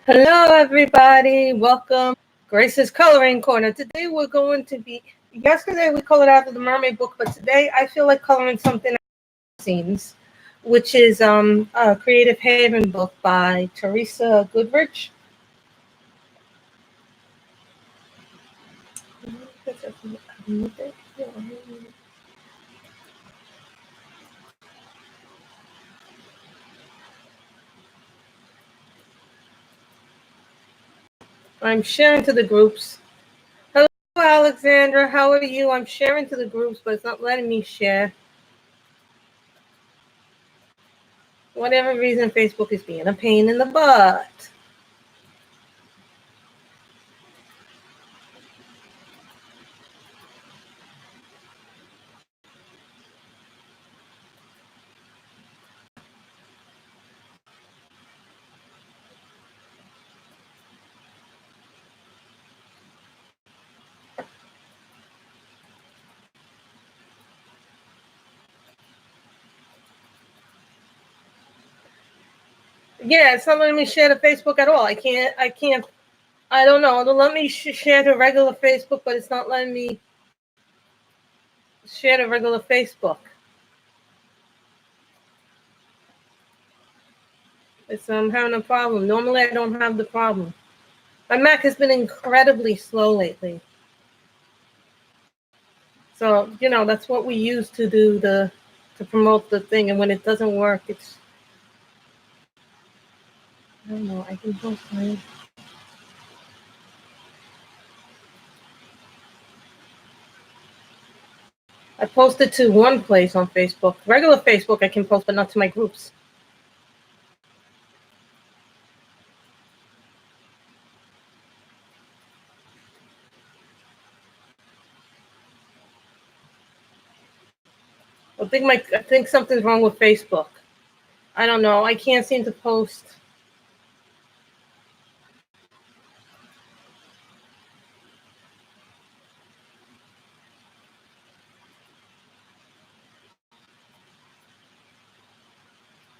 Hello, everybody. Welcome. Grace's Coloring Corner. Today we're going to be. Yesterday we colored out of the Mermaid book, but today I feel like coloring something scenes, which is a Creative Haven book by Teresa Goodrich. I'm sharing to the groups. Hello, Alexandra. How are you? I'm sharing to the groups, but it's not letting me share. Whatever reason, Facebook is being a pain in the butt. Yeah, it's not letting me share to Facebook at all. I can't. I don't know. It'll let me share to regular Facebook, but it's not letting me share to regular Facebook. I'm having a problem. Normally, I don't have the problem. My Mac has been incredibly slow lately. So, that's what we use to do to promote the thing. And when it doesn't work, it's, I don't know, I can post mine. I posted to one place on Facebook. Regular Facebook I can post, but not to my groups. I think something's wrong with Facebook. I don't know. I can't seem to post.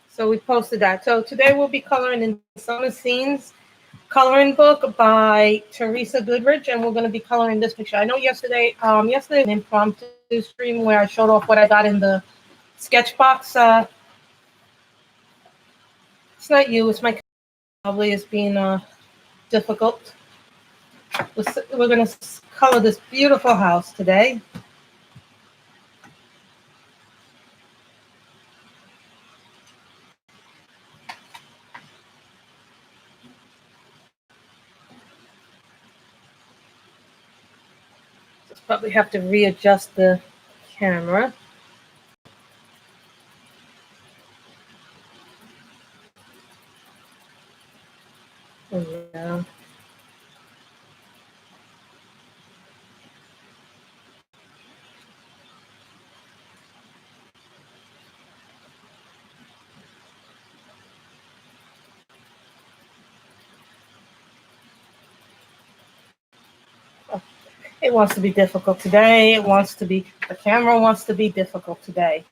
So we posted that. So today we'll be coloring in Summer Scenes coloring book by Teresa Goodrich, and we're going to be coloring this picture. I know yesterday an impromptu stream where I showed off what I got in the sketch box. It's not you, it's my probably is being difficult. We're going to color this beautiful house today. Just probably have to readjust the camera. Yeah. It wants to be difficult today. The camera wants to be difficult today.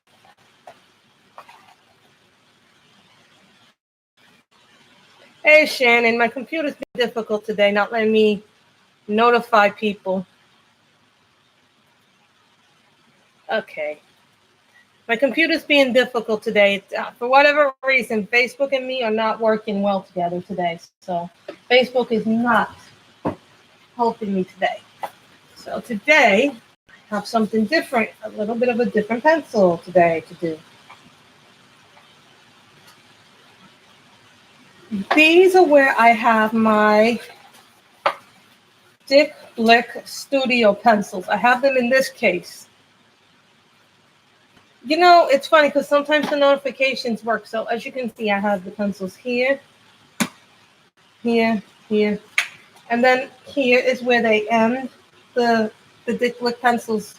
Hey, Shannon, my computer's been difficult today, not letting me notify people. Okay. My computer's being difficult today. For whatever reason, Facebook and me are not working well together today. So Facebook is not helping me today. So today, I have something different, a little bit of a different pencil today to do. These are where I have my Blick Studio pencils. I have them in this case. It's funny because sometimes the notifications work. So as you can see, I have the pencils here, here, here. And then here is where they end, the Blick pencils.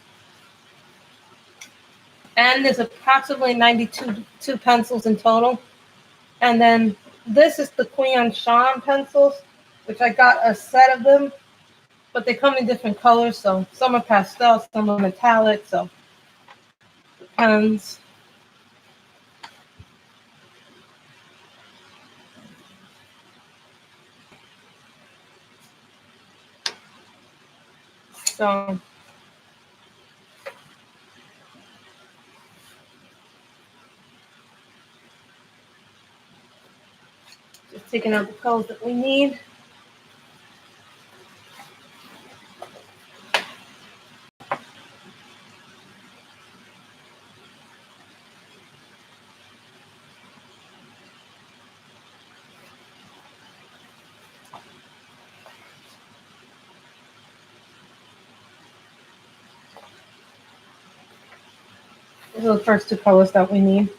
And there's approximately 92 pencils in total. And then this is the Crayons Sharpen pencils, which I got a set of them. But they come in different colors. So some are pastel, some are metallic. So depends. So just taking out the colors that we need. These are the first two colors that we need.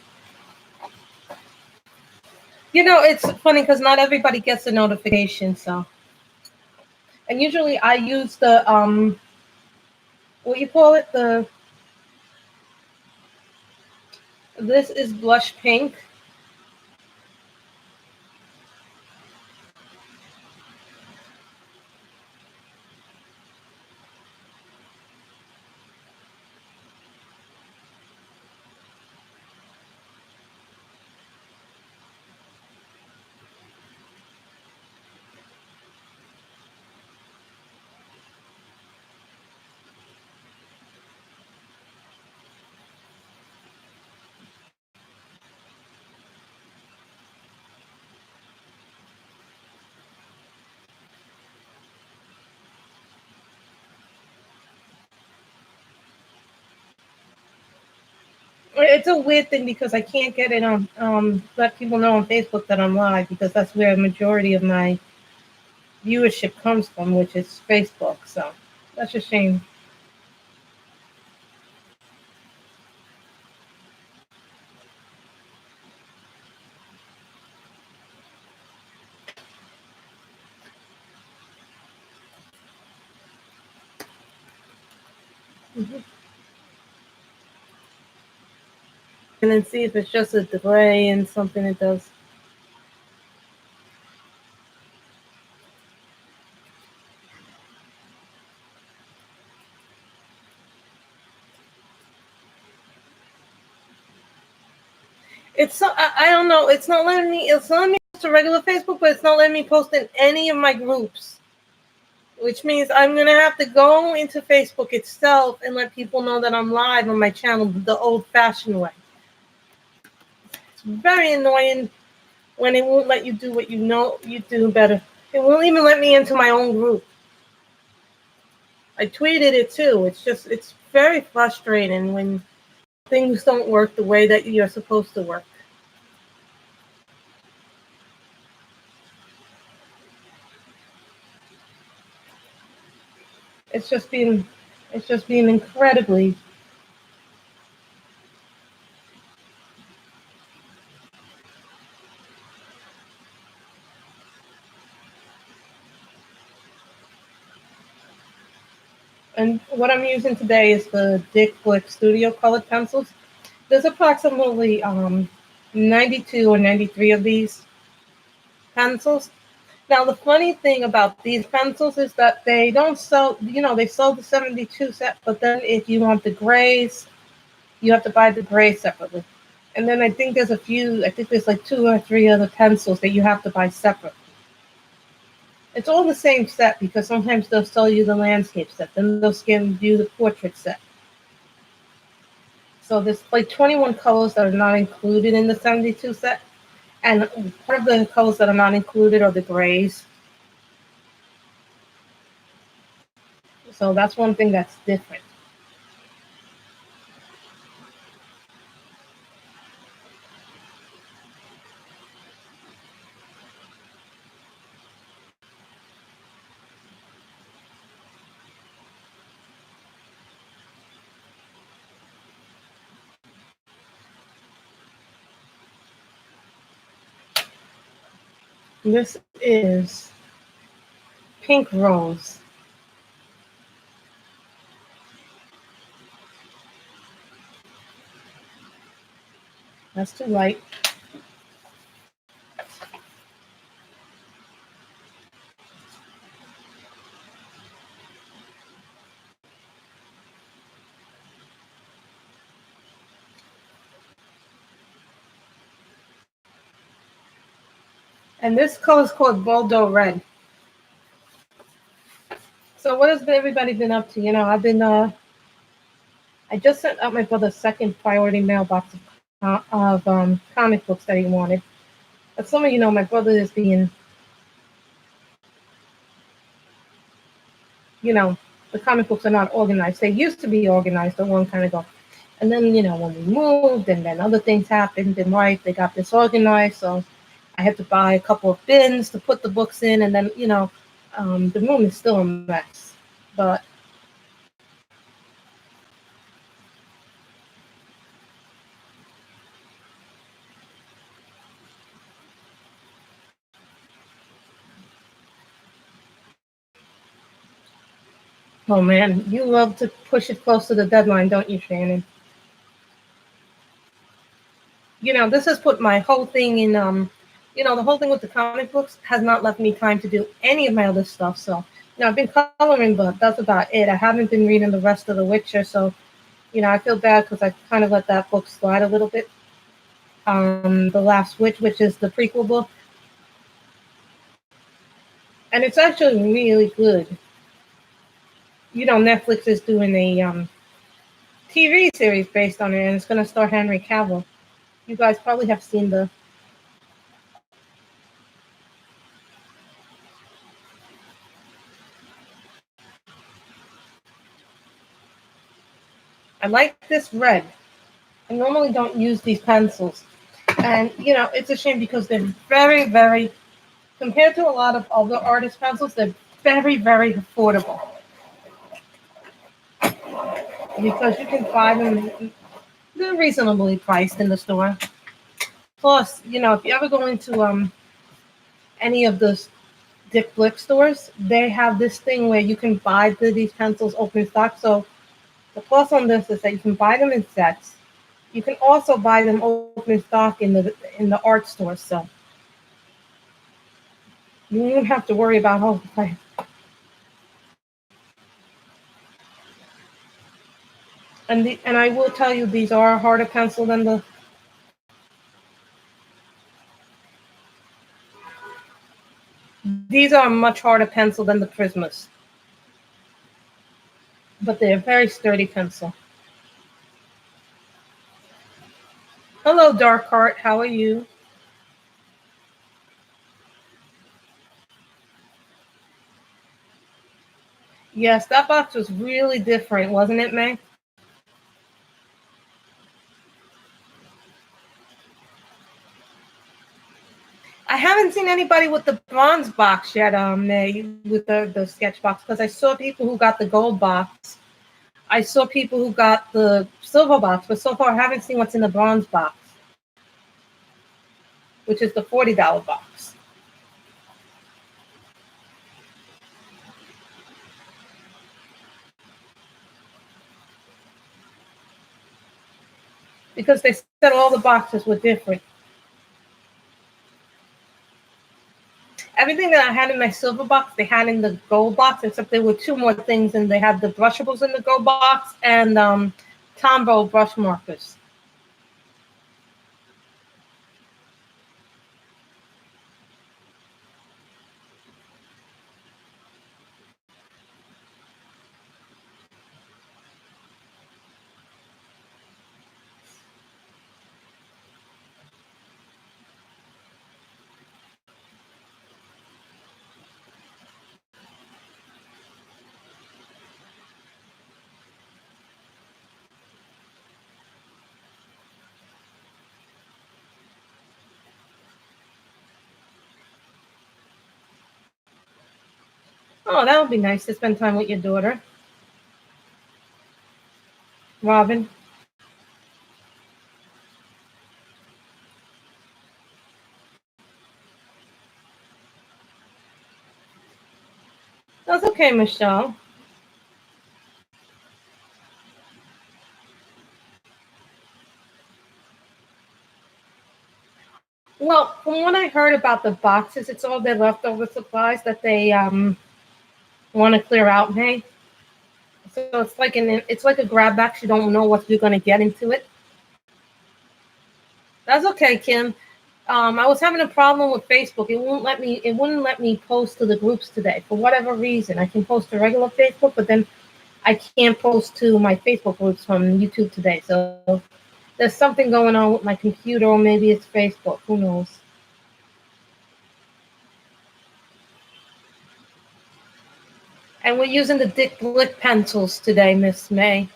You know, it's funny because not everybody gets a notification, so. And usually I use the, what you call it? This is blush pink. It's a weird thing because I can't get it on, let people know on Facebook that I'm live because that's where a majority of my viewership comes from, which is Facebook. So that's a shame. Mm-hmm. And then see if it's just a delay and something it does. It's so, I don't know. It's not letting me. It's not letting me post to regular Facebook, but it's not letting me post in any of my groups. Which means I'm gonna have to go into Facebook itself and let people know that I'm live on my channel the old-fashioned way. It's very annoying when it won't let you do what you know you do better. It won't even let me into my own group. I tweeted it too. It's very frustrating when things don't work the way that you're supposed to work. It's just being incredibly. And what I'm using today is the Blick Studio colored pencils. There's approximately 92 or 93 of these pencils. Now, the funny thing about these pencils is that they don't sell, they sell the 72 set, but then if you want the grays, you have to buy the gray separately. And then I think there's like 2 or 3 other pencils that you have to buy separate. It's all the same set because sometimes they'll sell you the landscape set, then they'll give you the portrait set. So there's like 21 colors that are not included in the 72 set. And part of the colors that are not included are the grays. So that's one thing that's different. This is Pink Rose. That's too light. And this color is called Bordeaux Red. So what has everybody been up to? You know, I just sent out my brother's second priority mailbox of comic books that he wanted. As some of you know, my brother is being, you know, the comic books are not organized. They used to be organized a long time ago. And then, you know, when we moved and then other things happened and they got disorganized. So I had to buy a couple of bins to put the books in. And then, you know, the room is still a mess. But oh man, you love to push it close to the deadline, don't you, Shannon? You know, this has put my whole thing in, you know, the whole thing with the comic books has not left me time to do any of my other stuff. So, you know, I've been coloring, but that's about it. I haven't been reading the rest of The Witcher. So, you know, I feel bad because I kind of let that book slide a little bit. The Last Witch, which is the prequel book. And it's actually really good. You know, Netflix is doing a TV series based on it, and it's going to star Henry Cavill. You guys probably have seen the. I like this red. I normally don't use these pencils. And, you know, it's a shame because they're very, very, compared to a lot of other artist pencils, they're very, very affordable. Because you can buy them, they're reasonably priced in the store. Plus, you know, if you ever go into any of the Blick stores, they have this thing where you can buy these pencils open stock. So the plus on this is that you can buy them in sets. You can also buy them open stock in the art store. So you won't have to worry about and I will tell you, these are a harder pencil than the. These are a much harder pencil than the Prismas, but they're a very sturdy pencil. Hello, Dark Heart. How are you? Yes, that box was really different, wasn't it, May? I haven't seen anybody with the bronze box yet, May, with the sketch box, because I saw people who got the gold box. I saw people who got the silver box, but so far I haven't seen what's in the bronze box, which is the $40 box. Because they said all the boxes were different. Everything that I had in my silver box, they had in the gold box, except there were two more things, and they had the brushables in the gold box and Tombow brush markers. Oh, that would be nice to spend time with your daughter, Robin. That's okay, Michelle. Well, from what I heard about the boxes, it's all their leftover supplies that they want to clear out, May. So it's like a grab box. You don't know what you're going to get into it. That's okay, Kim. I was having a problem with Facebook. It wouldn't let me post to the groups today for whatever reason. I can post to regular Facebook, but then I can't post to my Facebook groups from YouTube today. So there's something going on with my computer, or maybe it's Facebook. Who knows? And we're using the Blick pencils today, Miss May.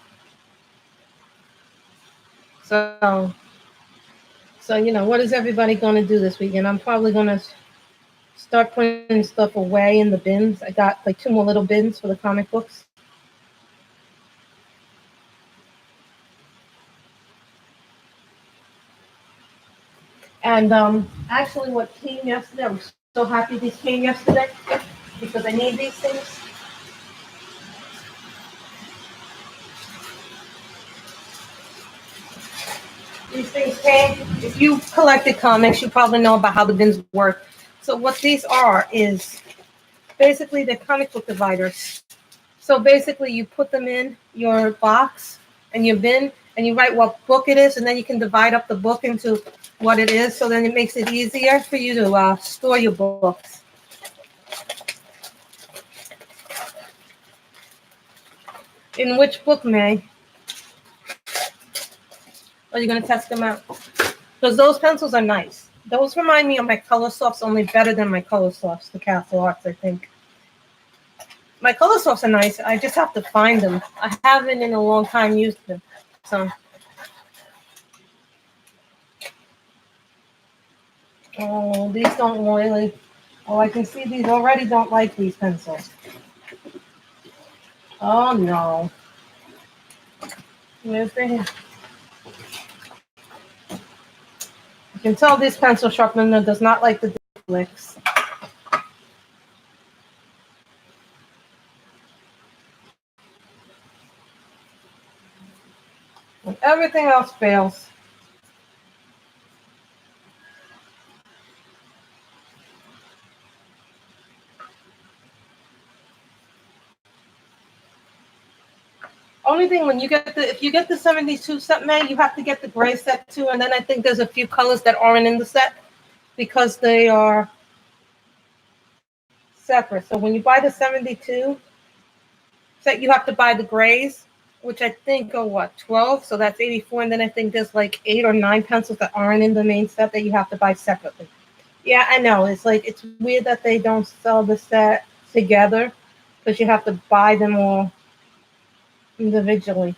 So, what is everybody going to do this weekend? I'm probably going to start putting stuff away in the bins. I got like 2 more little bins for the comic books. And actually, what came yesterday, I was so happy these came yesterday because I need these things. These things came. If you collected comics, you probably know about how the bins work. So what these are is basically they're comic book dividers. So basically, you put them in your box and your bin, and you write what book it is, and then you can divide up the book into what it is. So then it makes it easier for you to store your books. In which book, May? Are you going to test them out? Because those pencils are nice. Those remind me of my Color Softs, only better than my Color Softs, the Castle Arts, I think. My Color Softs are nice. I just have to find them. I haven't in a long time used them. So. Oh, these don't really. Oh, I can see these already don't like these pencils. Oh, no. Where's the... You can tell this pencil sharpener does not like the Blicks. When everything else fails. Only thing when you get if you get the 72 set, May, you have to get the gray set too, and then I think there's a few colors that aren't in the set because they are separate. So when you buy the 72 set, you have to buy the grays, which I think are what, 12? So that's 84, and then I think there's like 8 or 9 pencils that aren't in the main set that you have to buy separately. Yeah, I know. It's weird that they don't sell the set together because you have to buy them all individually.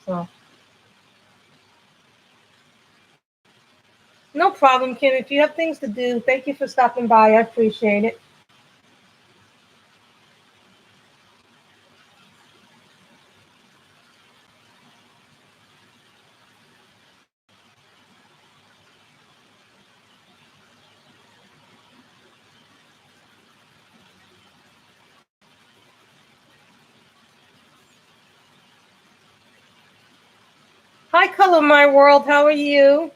So no problem, Kim. If you have things to do, thank you for stopping by. I appreciate it. Hi, Color My World. How are you?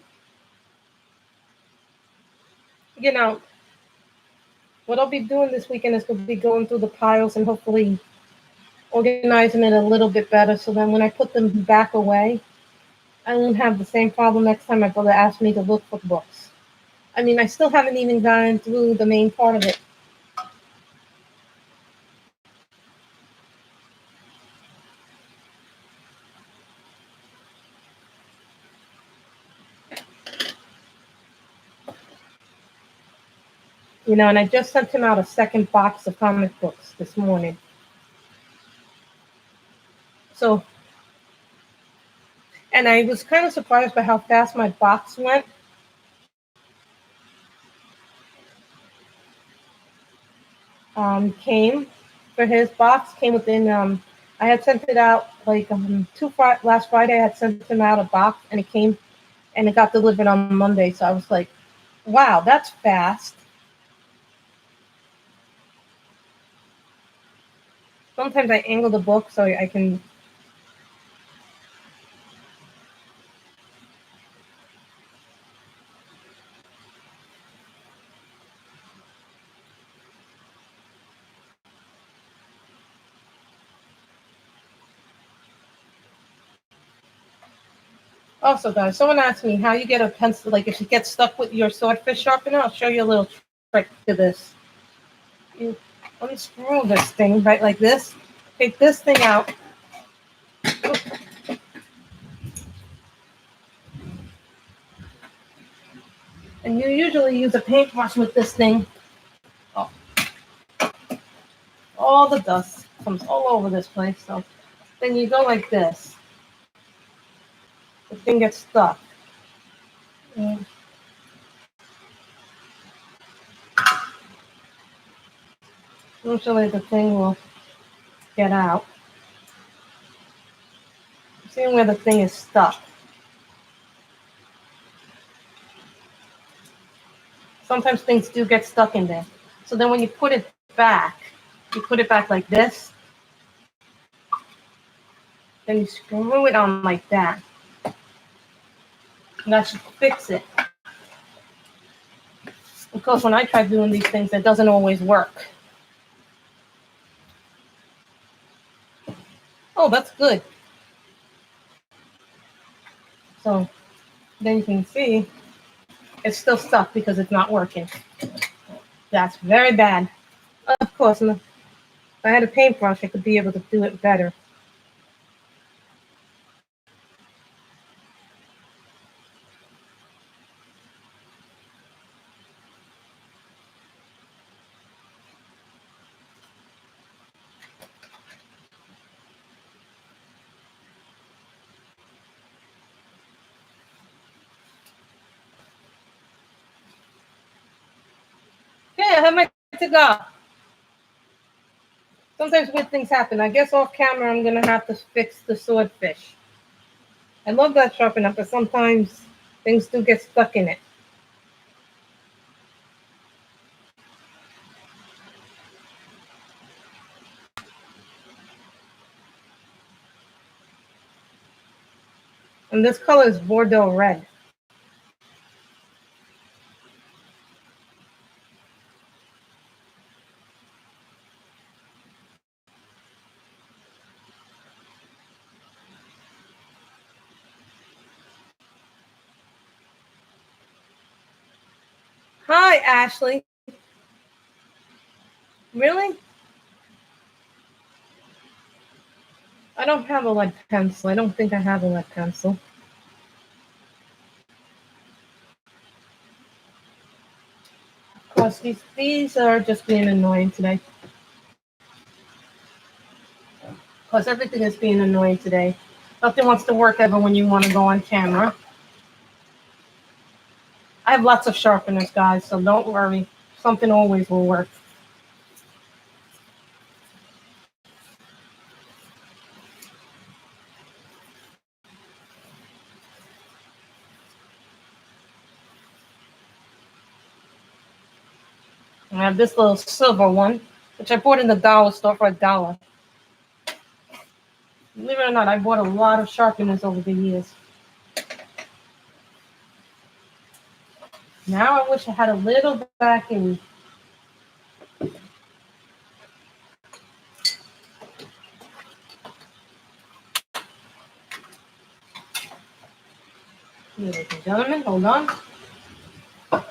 What I'll be doing this weekend is going to be going through the piles and hopefully organizing it a little bit better so then when I put them back away, I won't have the same problem next time my brother asks me to look for books. I mean, I still haven't even gotten through the main part of it. And I just sent him out a second box of comic books this morning. So, and I was kind of surprised by how fast my box went. Came for his box, came within, I had sent it out like last Friday, I had sent him out a box and it came and it got delivered on Monday. So I was like, wow, that's fast. Sometimes I angle the book so I can. Also, guys, someone asked me how you get a pencil, like if you get stuck with your swordfish sharpener. I'll show you a little trick to this. You unscrew this thing right like this. Take this thing out. And you usually use a paintbrush with this thing. Oh, all the dust comes all over this place. So then you go like this. The thing gets stuck. And usually the thing will get out. See where the thing is stuck. Sometimes things do get stuck in there. So then when you put it back like this. Then you screw it on like that. And that should fix it. Of course, when I try doing these things, it doesn't always work. Oh, that's good. So then you can see it's still stuck because it's not working. That's very bad. Of course, if I had a paintbrush, I could be able to do it better. Okay, I have my cigar. Sometimes weird things happen. I guess off camera, I'm going to have to fix the swordfish. I love that sharpener, but sometimes things do get stuck in it. And this color is Bordeaux red. Hi, Ashley. Really? I don't have a lead pencil. I don't think I have a lead pencil. Of course, these are just being annoying today. Of course, everything is being annoying today. Nothing wants to work ever when you want to go on camera. I have lots of sharpeners, guys, so don't worry. Something always will work. I have this little silver one, which I bought in the dollar store for $1. Believe it or not, I bought a lot of sharpeners over the years. Now I wish I had a little vacuum. Ladies and gentlemen, hold on. I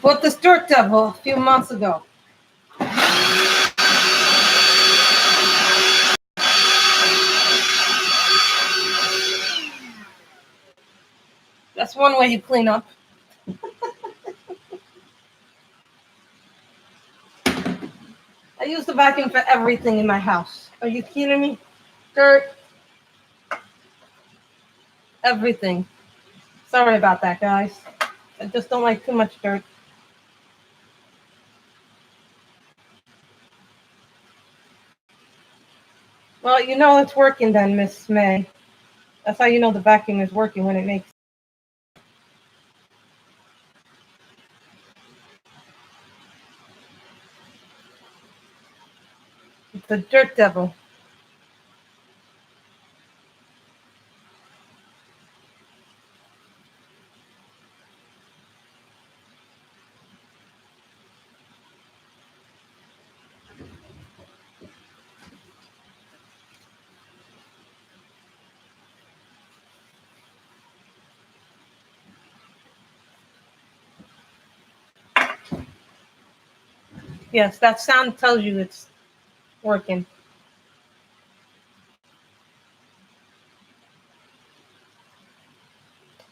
bought this dirt devil a few months ago. That's one way you clean up. I use the vacuum for everything in my house. Are you kidding me? Dirt. Everything. Sorry about that, guys. I just don't like too much dirt. Well, you know it's working then, Miss May. That's how you know the vacuum is working when it makes. It's a dirt devil. Yes, that sound tells you it's working.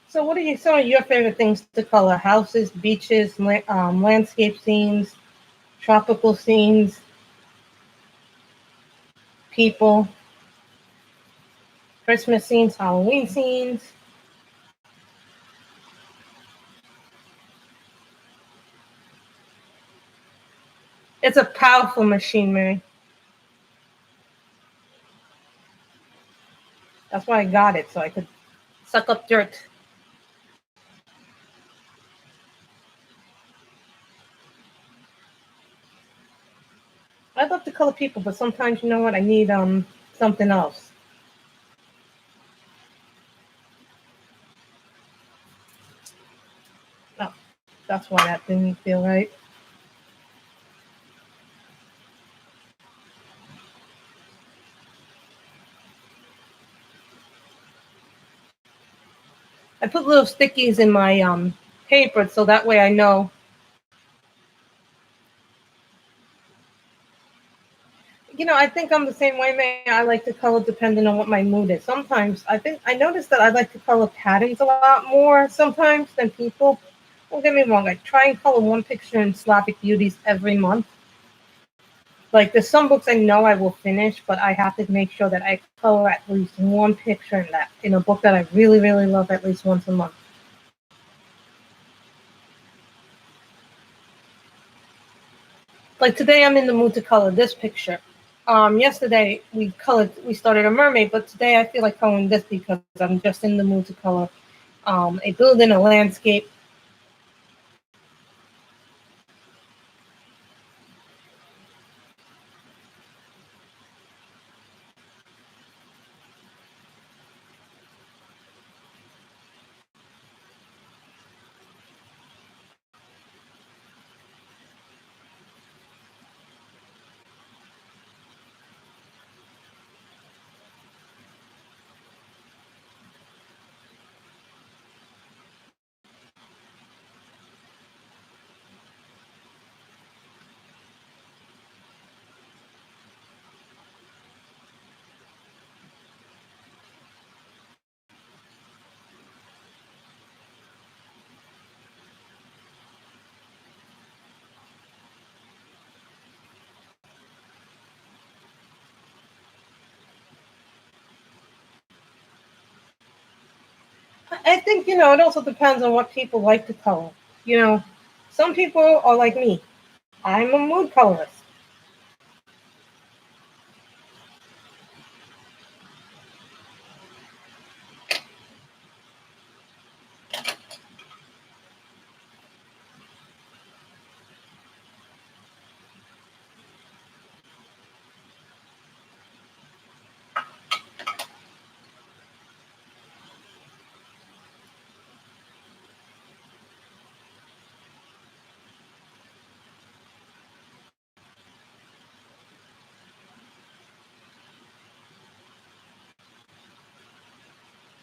So what are some of your favorite things to color? Houses, beaches, landscape scenes, tropical scenes, people, Christmas scenes, Halloween scenes. It's a powerful machine, Mary. That's why I got it, so I could suck up dirt. I'd love to color people, but sometimes, you know what, I need something else. Oh, that's why that didn't feel right. I put little stickies in my paper so that way I know. You know, I think I'm the same way, man. I like to color depending on what my mood is. Sometimes I noticed that I like to color patterns a lot more sometimes than people. Don't get me wrong. I try and color one picture in Slavic Beauties every month. Like there's some books I know I will finish, but I have to make sure that I color at least one picture in a book that I really, really love at least once a month. Like today I'm in the mood to color this picture. Yesterday we started a mermaid, but today I feel like coloring this because I'm just in the mood to color a building, a landscape. I think, you know, it also depends on what people like to color. You know, some people are like me. I'm a mood colorist.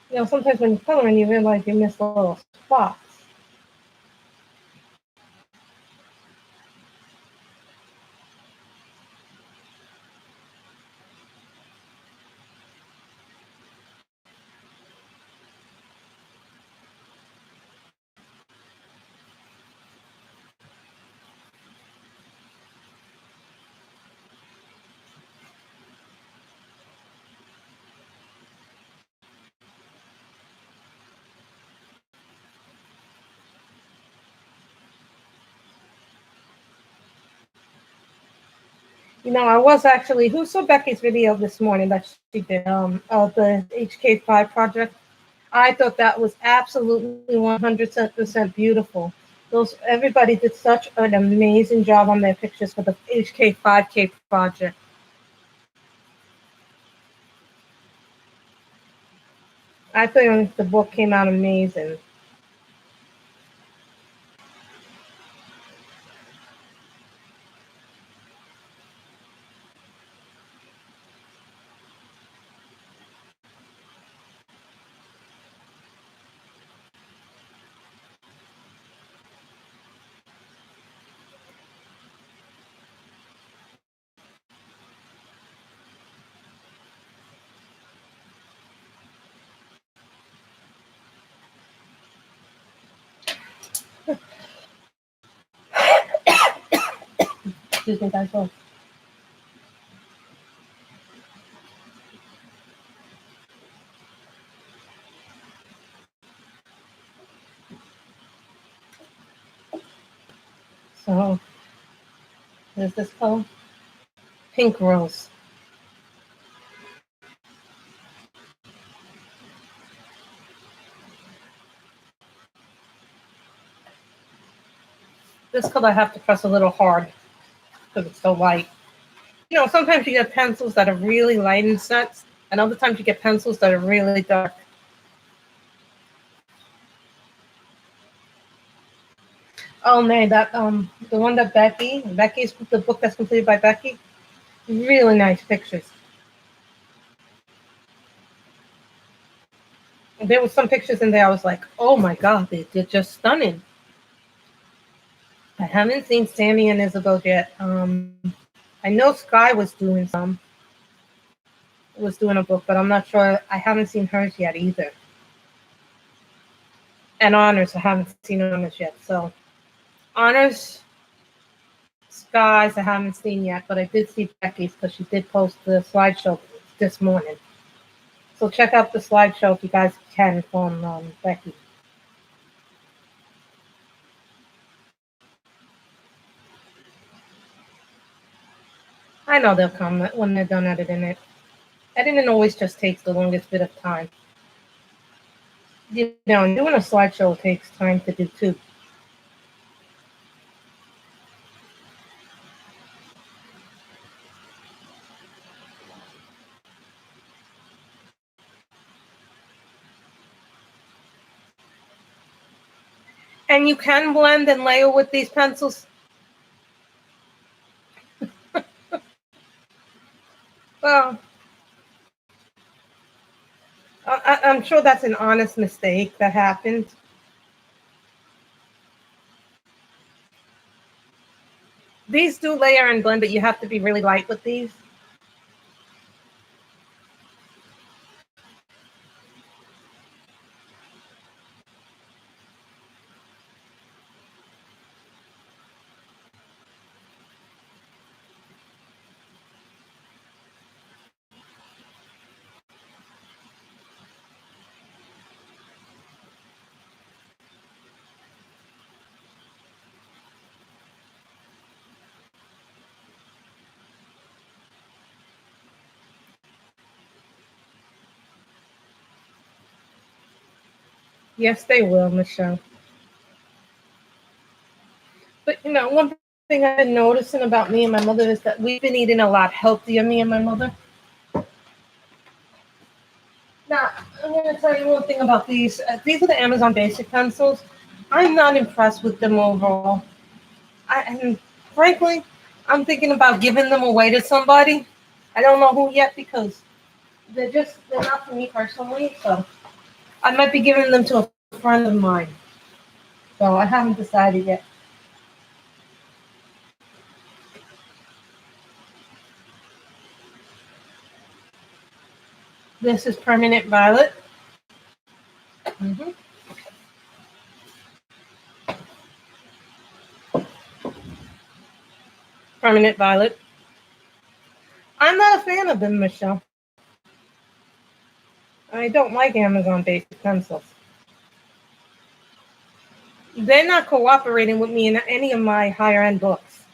You know, sometimes when you're coloring, you realize you miss little spots. You know, I was actually who saw Becky's video this morning that she did of the HK5 project. I thought that was absolutely 100% beautiful. Those everybody did such an amazing job on their pictures for the HK5K project. I think the book came out amazing. Excuse me, guys. Oh. So, what is this color? Pink rose. This color I have to press a little hard because it's so light. You know, sometimes you get pencils that are really light in sets, and other times you get pencils that are really dark. Oh man, that the one that Becky's the book that's completed by Becky. Really nice pictures. There were some pictures in there I was like, oh my god, they're just stunning. I haven't seen Sammy and Isabel yet. I know Sky was doing a book, but I'm not sure. I haven't seen hers yet either. And Honors, I haven't seen Honors yet. So Honors, Skies, I haven't seen yet, but I did see Becky's because she did post the slideshow this morning. So check out the slideshow if you guys can from Becky. I know they'll come when they're done editing it. Editing always just takes the longest bit of time. You know, and doing a slideshow takes time to do too. And you can blend and layer with these pencils. Well, I'm sure that's an honest mistake that happened. These do layer and blend, but you have to be really light with these. Yes, they will, Michelle. But you know, one thing I've been noticing about me and my mother is that we've been eating a lot healthier, me and my mother. Now, I'm going to tell you one thing about these. These are the Amazon Basic pencils. I'm not impressed with them overall. And frankly, I'm thinking about giving them away to somebody. I don't know who yet because they're not for me personally. So I might be giving them to a friend of mine. So I haven't decided yet. This is Permanent Violet. Mm-hmm. Permanent Violet. I'm not a fan of them, Michelle. I don't like Amazon Basic pencils. They're not cooperating with me in any of my higher end books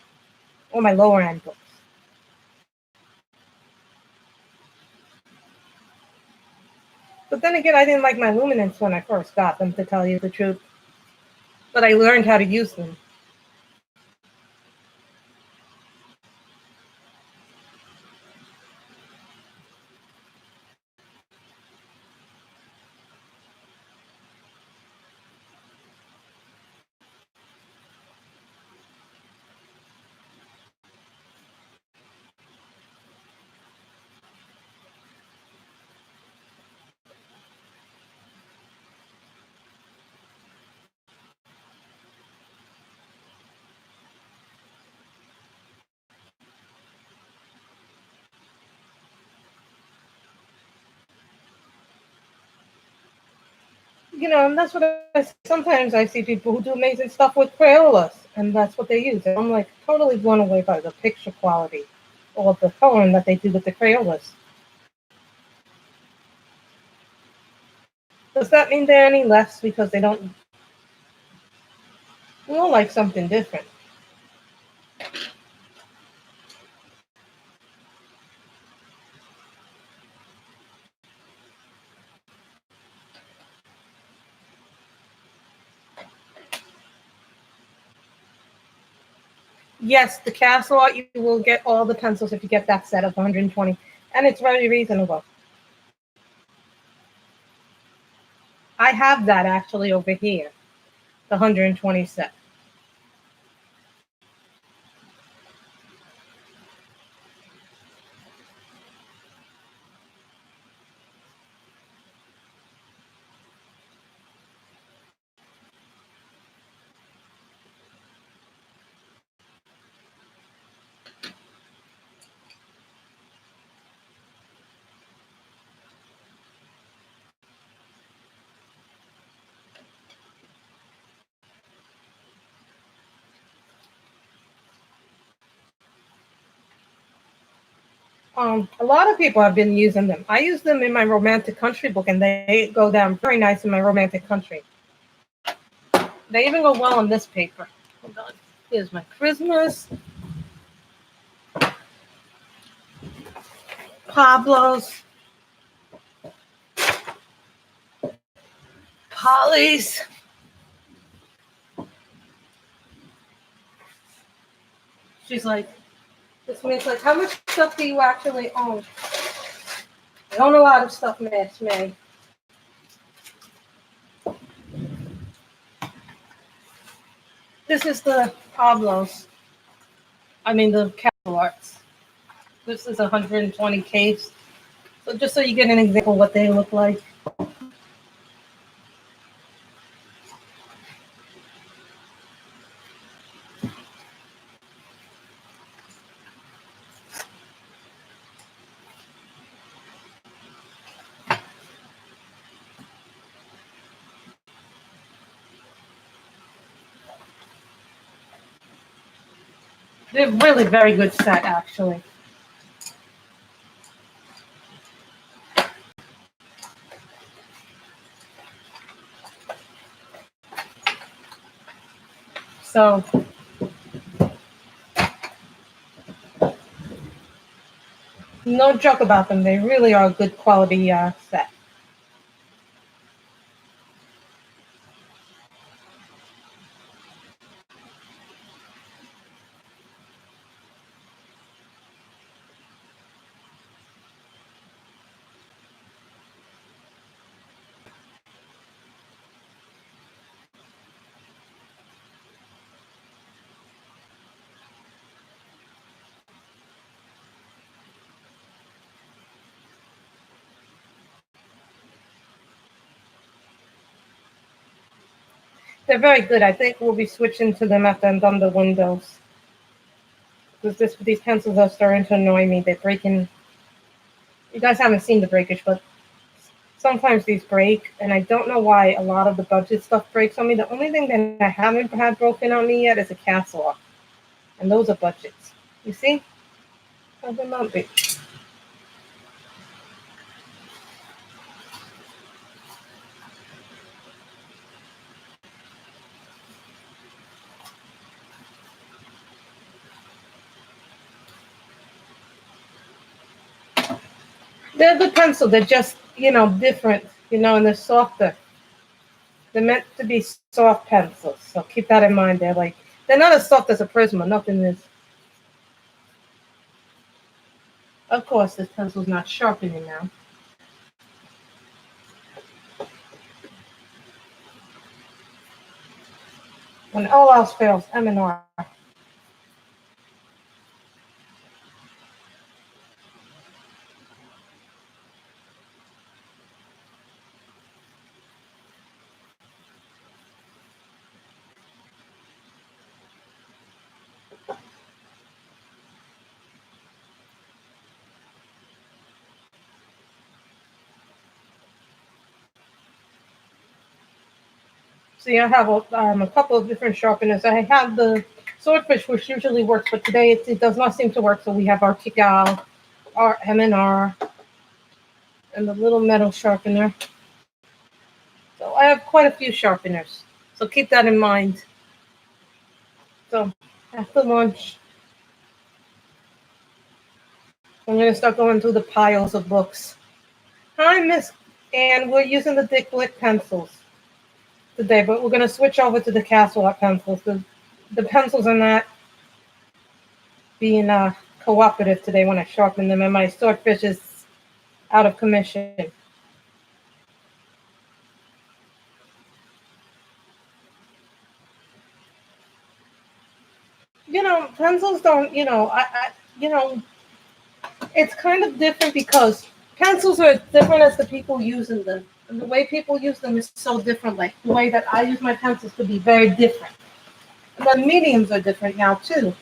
or my lower end books. But then again, I didn't like my luminance when I first got them, to tell you the truth. But I learned how to use them. You know, and that's what sometimes I see people who do amazing stuff with Crayolas. And that's what they use. And I'm like totally blown away by the picture quality or the coloring that they do with the Crayolas. Does that mean they're any less because they don't like something different? Yes, the castle art, you will get all the pencils if you get that set of 120. And it's very reasonable. I have that actually over here, the 120 set. A lot of people have been using them. I use them in my romantic country book, and they go down very nice in my romantic country. They even go well on this paper. Hold on. Here's my Christmas. Pablo's. Polly's. She's like, this means like, how much stuff do you actually own? I own a lot of stuff, Miss May. This is the Pablo's. I mean the Castle Arts. This is 120 caves. So just so you get an example of what they look like. They're really very good set, actually. So no joke about them. They really are a good quality set. They're very good. I think we'll be switching to them after I'm done the windows. Because these pencils are starting to annoy me. They're breaking. You guys haven't seen the breakage, but sometimes these break, and I don't know why a lot of the budget stuff breaks on me. The only thing that I haven't had broken on me yet is a castle art. And those are budgets. You see? How they might be. They're the pencil. They're just, different, and they're softer. They're meant to be soft pencils. So keep that in mind. They're not as soft as a Prisma. Nothing is. Of course, this pencil's not sharpening now. When all else fails, M and R. See, I have a couple of different sharpeners. I have the swordfish, which usually works, but today it does not seem to work. So we have our Kigal, our M&R, and the little metal sharpener. So I have quite a few sharpeners. So keep that in mind. So after lunch, I'm going to start going through the piles of books. Hi, Miss Ann. We're using the Blick pencils today, but we're going to switch over to the Castle Art pencils. The pencils are not being cooperative today when I sharpen them, and my swordfish is out of commission. Pencils don't, it's kind of different because pencils are different as the people using them. And the way people use them is so different. Like the way that I use my pencils could be very different. And the mediums are different now too.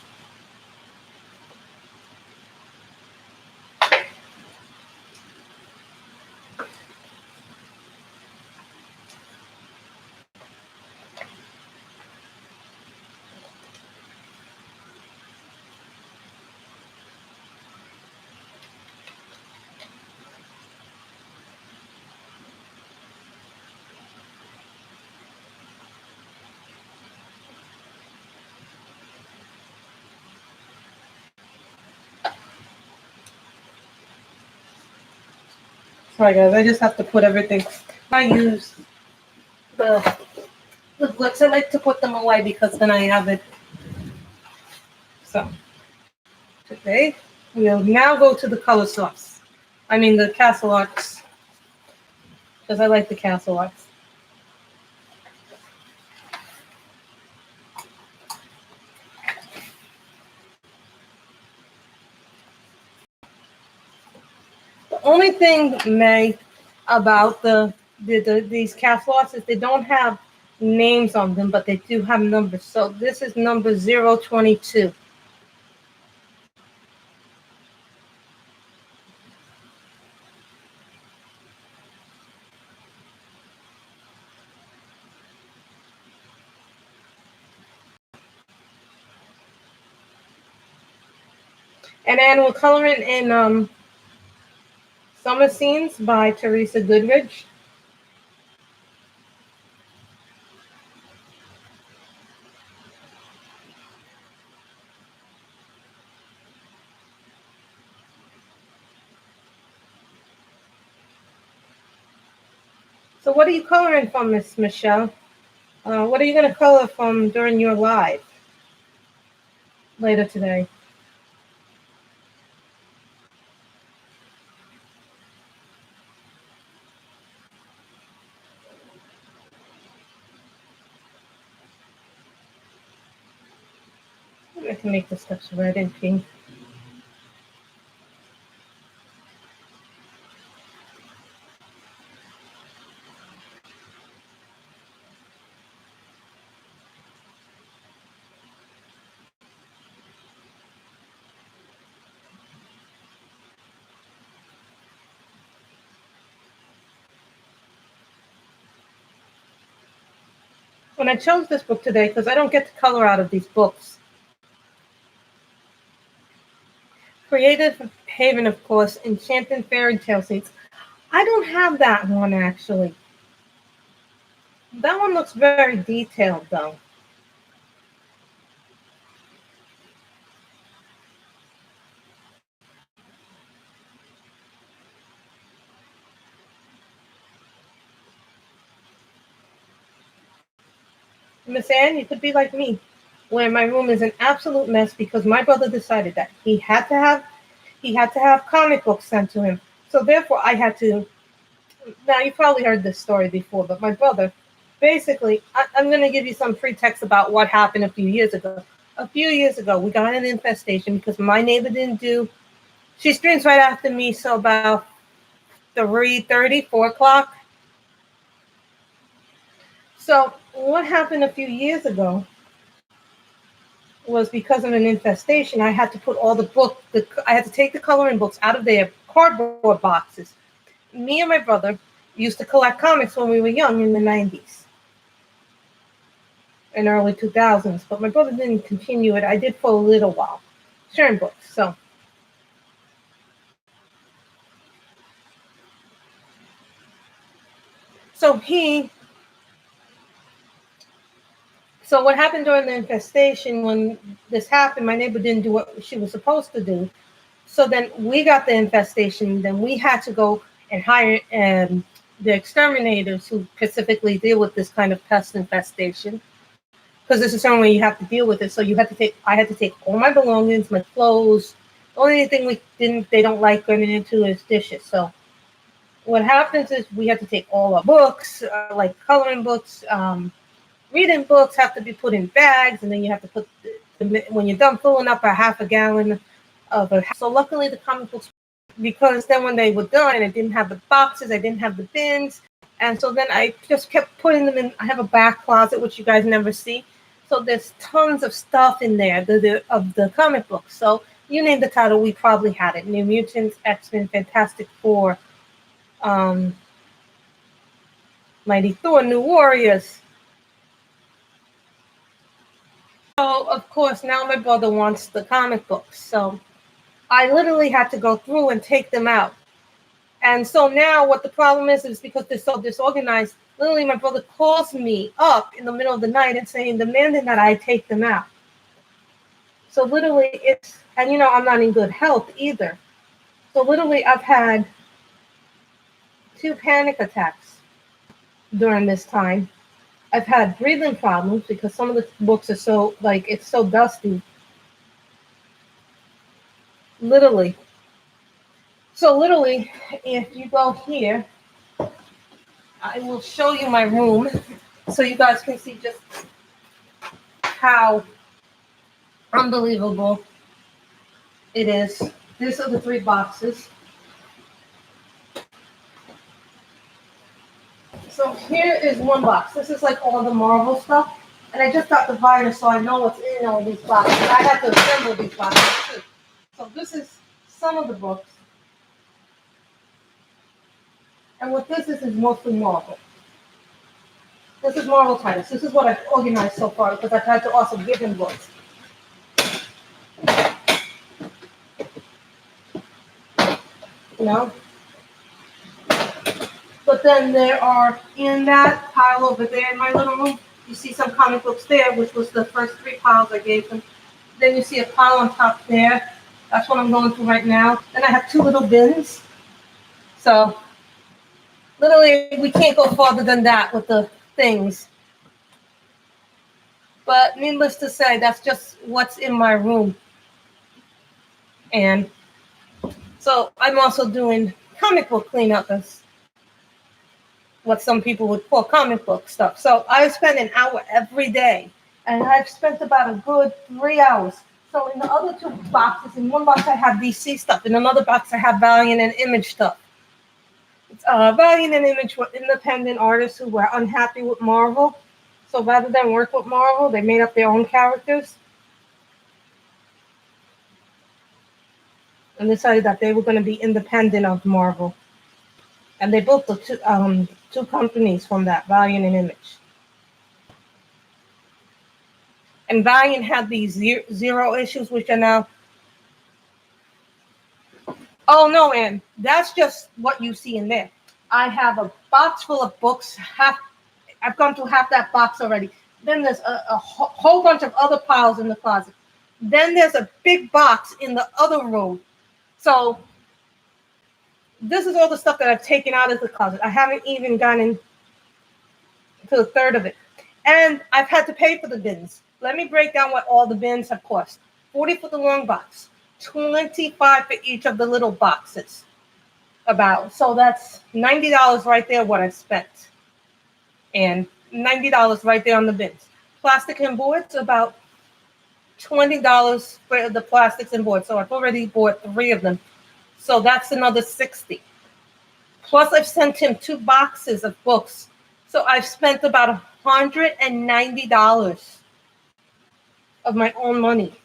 Sorry guys, I just have to put everything. I use the Blicks. I like to put them away because then I have it. So today we'll now go to the color softs. I mean the Castle Arts, because I like the Castle Arts. The only thing, May, about these Castle Arts is they don't have names on them, but they do have numbers. So this is number 022. And then we're coloring in Summer Scenes by Teresa Goodridge. So what are you coloring from, Miss Michelle? What are you going to color from during your live later today? I can make the steps red and pink. When I chose this book today, because I don't get to color out of these books. Creative Haven, of course, Enchanted Fairy Tale Seeds. I don't have that one, actually. That one looks very detailed, though. Miss Anne, you could be like me, where my room is an absolute mess because my brother decided that he had to have comic books sent to him. So therefore, I had to. Now you probably heard this story before, but my brother, basically, I'm going to give you some pretext about what happened a few years ago. A few years ago, we got an infestation because my neighbor didn't do. She streams right after me, so about 3:30, 4 o'clock. So what happened a few years ago was because of an infestation, I had to put all I had to take the coloring books out of their cardboard boxes. Me and my brother used to collect comics when we were young in the 90s. in early 2000s, but my brother didn't continue it. I did for a little while, sharing books. So what happened during the infestation, when this happened, my neighbor didn't do what she was supposed to do. So then we got the infestation. Then we had to go and hire the exterminators who specifically deal with this kind of pest infestation. Because there's a certain way you have to deal with it. So I had to take all my belongings, my clothes. The only thing they don't like going into is dishes. So what happens is we had to take all our books, like coloring books, reading books have to be put in bags, and then you have to put when you're done filling up a half a gallon of a. So luckily the comic books, because then when they were done and I didn't have the boxes, I didn't have the bins, and so then I just kept putting them in. I have a back closet which you guys never see, so there's tons of stuff in there of the comic books. So you name the title, we probably had it: New Mutants, X-Men, Fantastic Four, Mighty Thor, New Warriors. So, of course, now my brother wants the comic books. So I literally had to go through and take them out. And so now what the problem is because they're so disorganized, literally my brother calls me up in the middle of the night and demanding that I take them out. So literally and I'm not in good health either. So literally I've had 2 panic attacks during this time. I've had breathing problems because some of the books are so, it's so dusty. Literally. So literally, if you go here, I will show you my room so you guys can see just how unbelievable it is. These are the 3 boxes. So here is one box. This is like all the Marvel stuff. And I just got the binder so I know what's in all these boxes. I had to assemble these boxes too. So this is some of the books. And what this is mostly Marvel. This is Marvel titles. This is what I've organized so far because I've had to also give him books. But then there are, in that pile over there in my little room, you see some comic books there, which was the first 3 piles I gave them. Then you see a pile on top there. That's what I'm going through right now. Then I have 2 little bins. So literally we can't go farther than that with the things. But needless to say, that's just what's in my room. And so I'm also doing comic book cleanup, as what some people would call comic book stuff. So I spend an hour every day, and I've spent about a good 3 hours. So in the other 2 boxes, in one box I have DC stuff, in another box I have Valiant and Image stuff. Valiant and Image were independent artists who were unhappy with Marvel. So rather than work with Marvel, they made up their own characters and decided that they were going to be independent of Marvel. And they built the 2 companies from that, Valiant and Image. And Valiant had these 0 issues, which are now. Oh no, Ann, that's just what you see in there. I have a box full of books. I've gone through half that box already. Then there's a whole bunch of other piles in the closet. Then there's a big box in the other room. So this is all the stuff that I've taken out of the closet. I haven't even gotten to a third of it. And I've had to pay for the bins. Let me break down what all the bins have cost. $40 for the long box, $25 for each of the little boxes. So that's $90 right there what I've spent. And $90 right there on the bins. Plastic and boards, about $20 for the plastics and boards. So I've already bought 3 of them. So that's another $60. Plus I've sent him 2 boxes of books. So I've spent about $190 of my own money.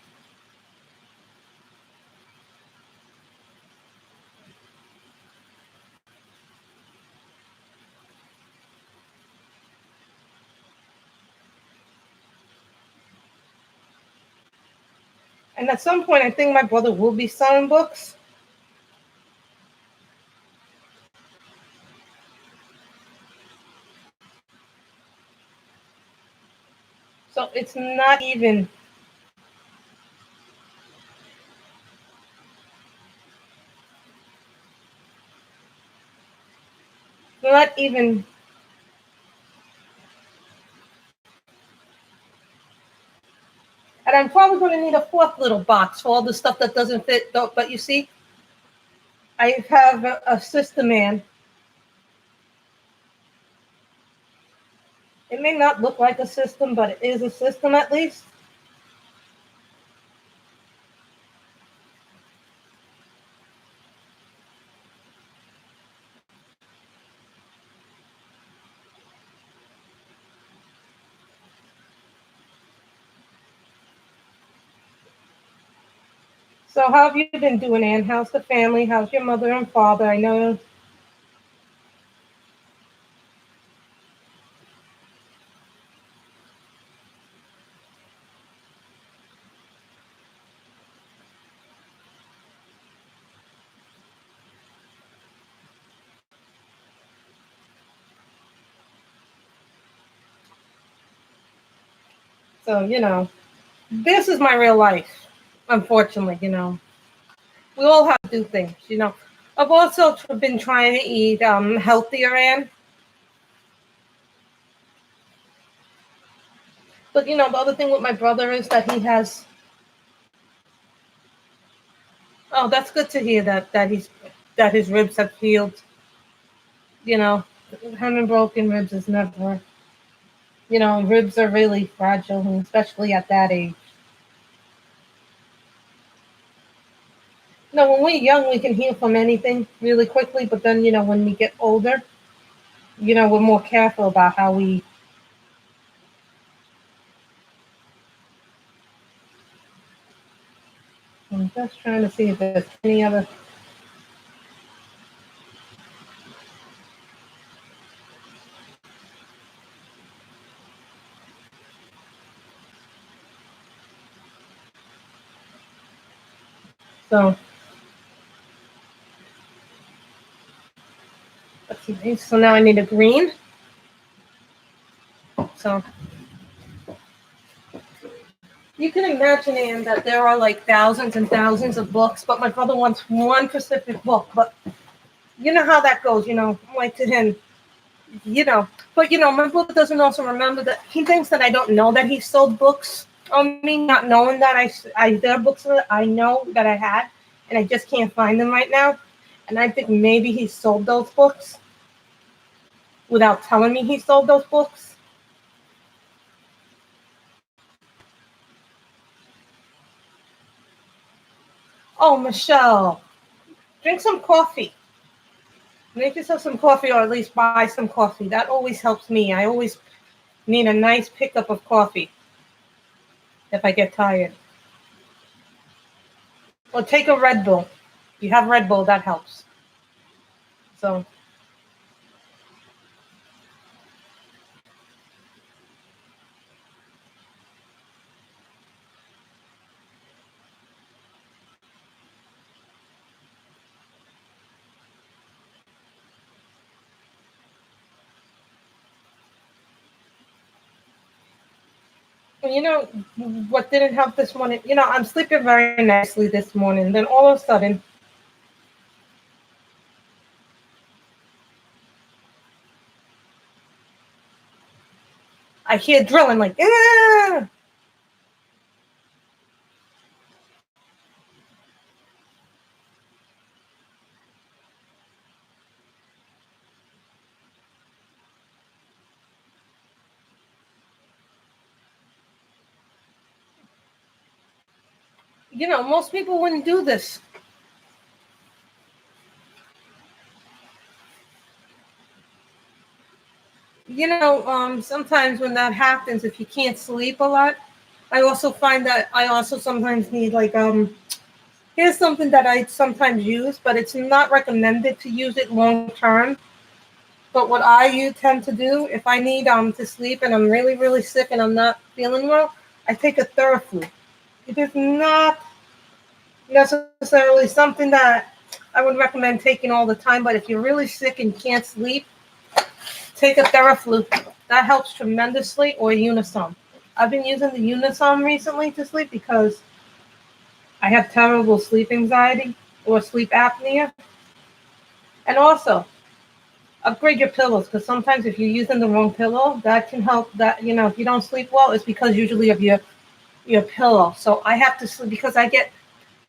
And at some point, I think my brother will be selling books. So it's not even. Not even. And I'm probably going to need a fourth little box for all the stuff that doesn't fit. But you see, I have a system man. It may not look like a system, but it is a system at least. So how have you been doing, Ann? How's the family? How's your mother and father? I know. So, this is my real life, unfortunately, We all have to do things. I've also been trying to eat healthier, Ann. But, the other thing with my brother is that he has... Oh, that's good to hear that his ribs have healed. Having broken ribs is never... ribs are really fragile, especially at that age. When we're young, we can heal from anything really quickly, but then, when we get older, we're more careful about how we... I'm just trying to see if there's any other... So, let's see. So now I need a green. So, you can imagine, Anne, that there are like thousands and thousands of books, but my brother wants one specific book. But you know how that goes, I'm like to him, But, my brother doesn't also remember that he thinks that I don't know that he sold books on me, not knowing that there are books that I know that I had, and I just can't find them right now. And I think maybe he sold those books without telling me he sold those books. Oh, Michelle, drink some coffee. Make yourself some coffee, or at least buy some coffee. That always helps me. I always need a nice pickup of coffee if I get tired. Or take a Red Bull. If you have Red Bull, that helps. So... what didn't help this morning? I'm sleeping very nicely this morning. Then all of a sudden, I hear drilling like, ah! Most people wouldn't do this. Sometimes when that happens, if you can't sleep a lot, I also find that I also sometimes need here's something that I sometimes use, but it's not recommended to use it long term. But what I tend to do, if I need to sleep and I'm really, really sick and I'm not feeling well, I take a Theraflu. It is not necessarily something that I would recommend taking all the time, but if you're really sick and can't sleep, take a Theraflu. That helps tremendously, or Unisom. I've been using the Unisom recently to sleep because I have terrible sleep anxiety or sleep apnea. And also, upgrade your pillows because sometimes if you're using the wrong pillow, that can help. That if you don't sleep well, it's because usually of your pillow. So I have to sleep because I get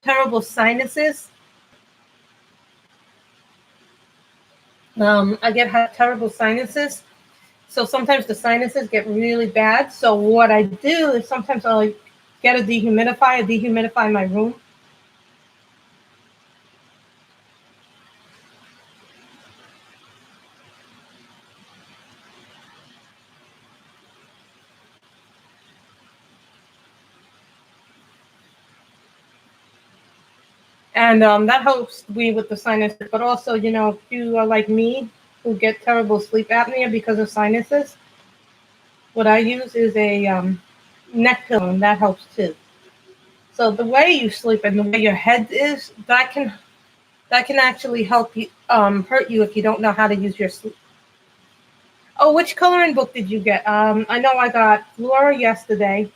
terrible sinuses. I get terrible sinuses. So sometimes the sinuses get really bad. So what I do is sometimes I'll get a dehumidify my room. And that helps me with the sinuses. But also, if you are like me, who get terrible sleep apnea because of sinuses, what I use is a neck pillow, and that helps too. So the way you sleep and the way your head is, that can actually help you hurt you if you don't know how to use your sleep. Oh, which coloring book did you get? I know I got Flora yesterday.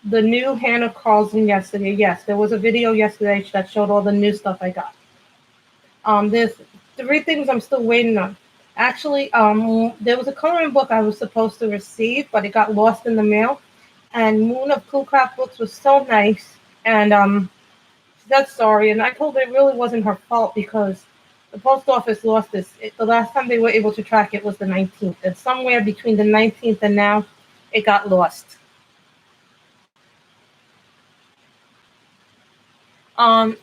The new Hannah Carlson yesterday. Yes, there was a video yesterday that showed all the new stuff I got. There's three things I'm still waiting on. Actually, there was a coloring book I was supposed to receive, but it got lost in the mail. And Moon of Cool Craft Books was so nice, and that's sorry. And I told her it really wasn't her fault because the post office lost this. The last time they were able to track it was the 19th, and somewhere between the 19th and now, it got lost.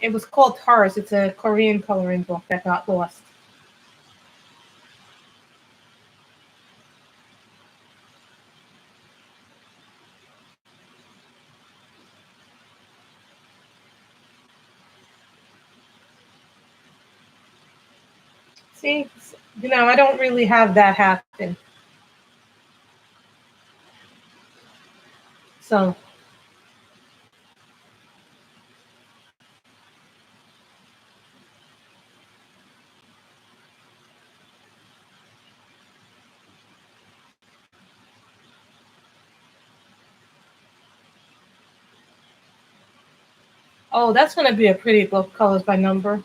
It was called Taurus. It's a Korean coloring book that got lost. See, I don't really have that happen. So, oh, that's going to be a pretty book, colors by number.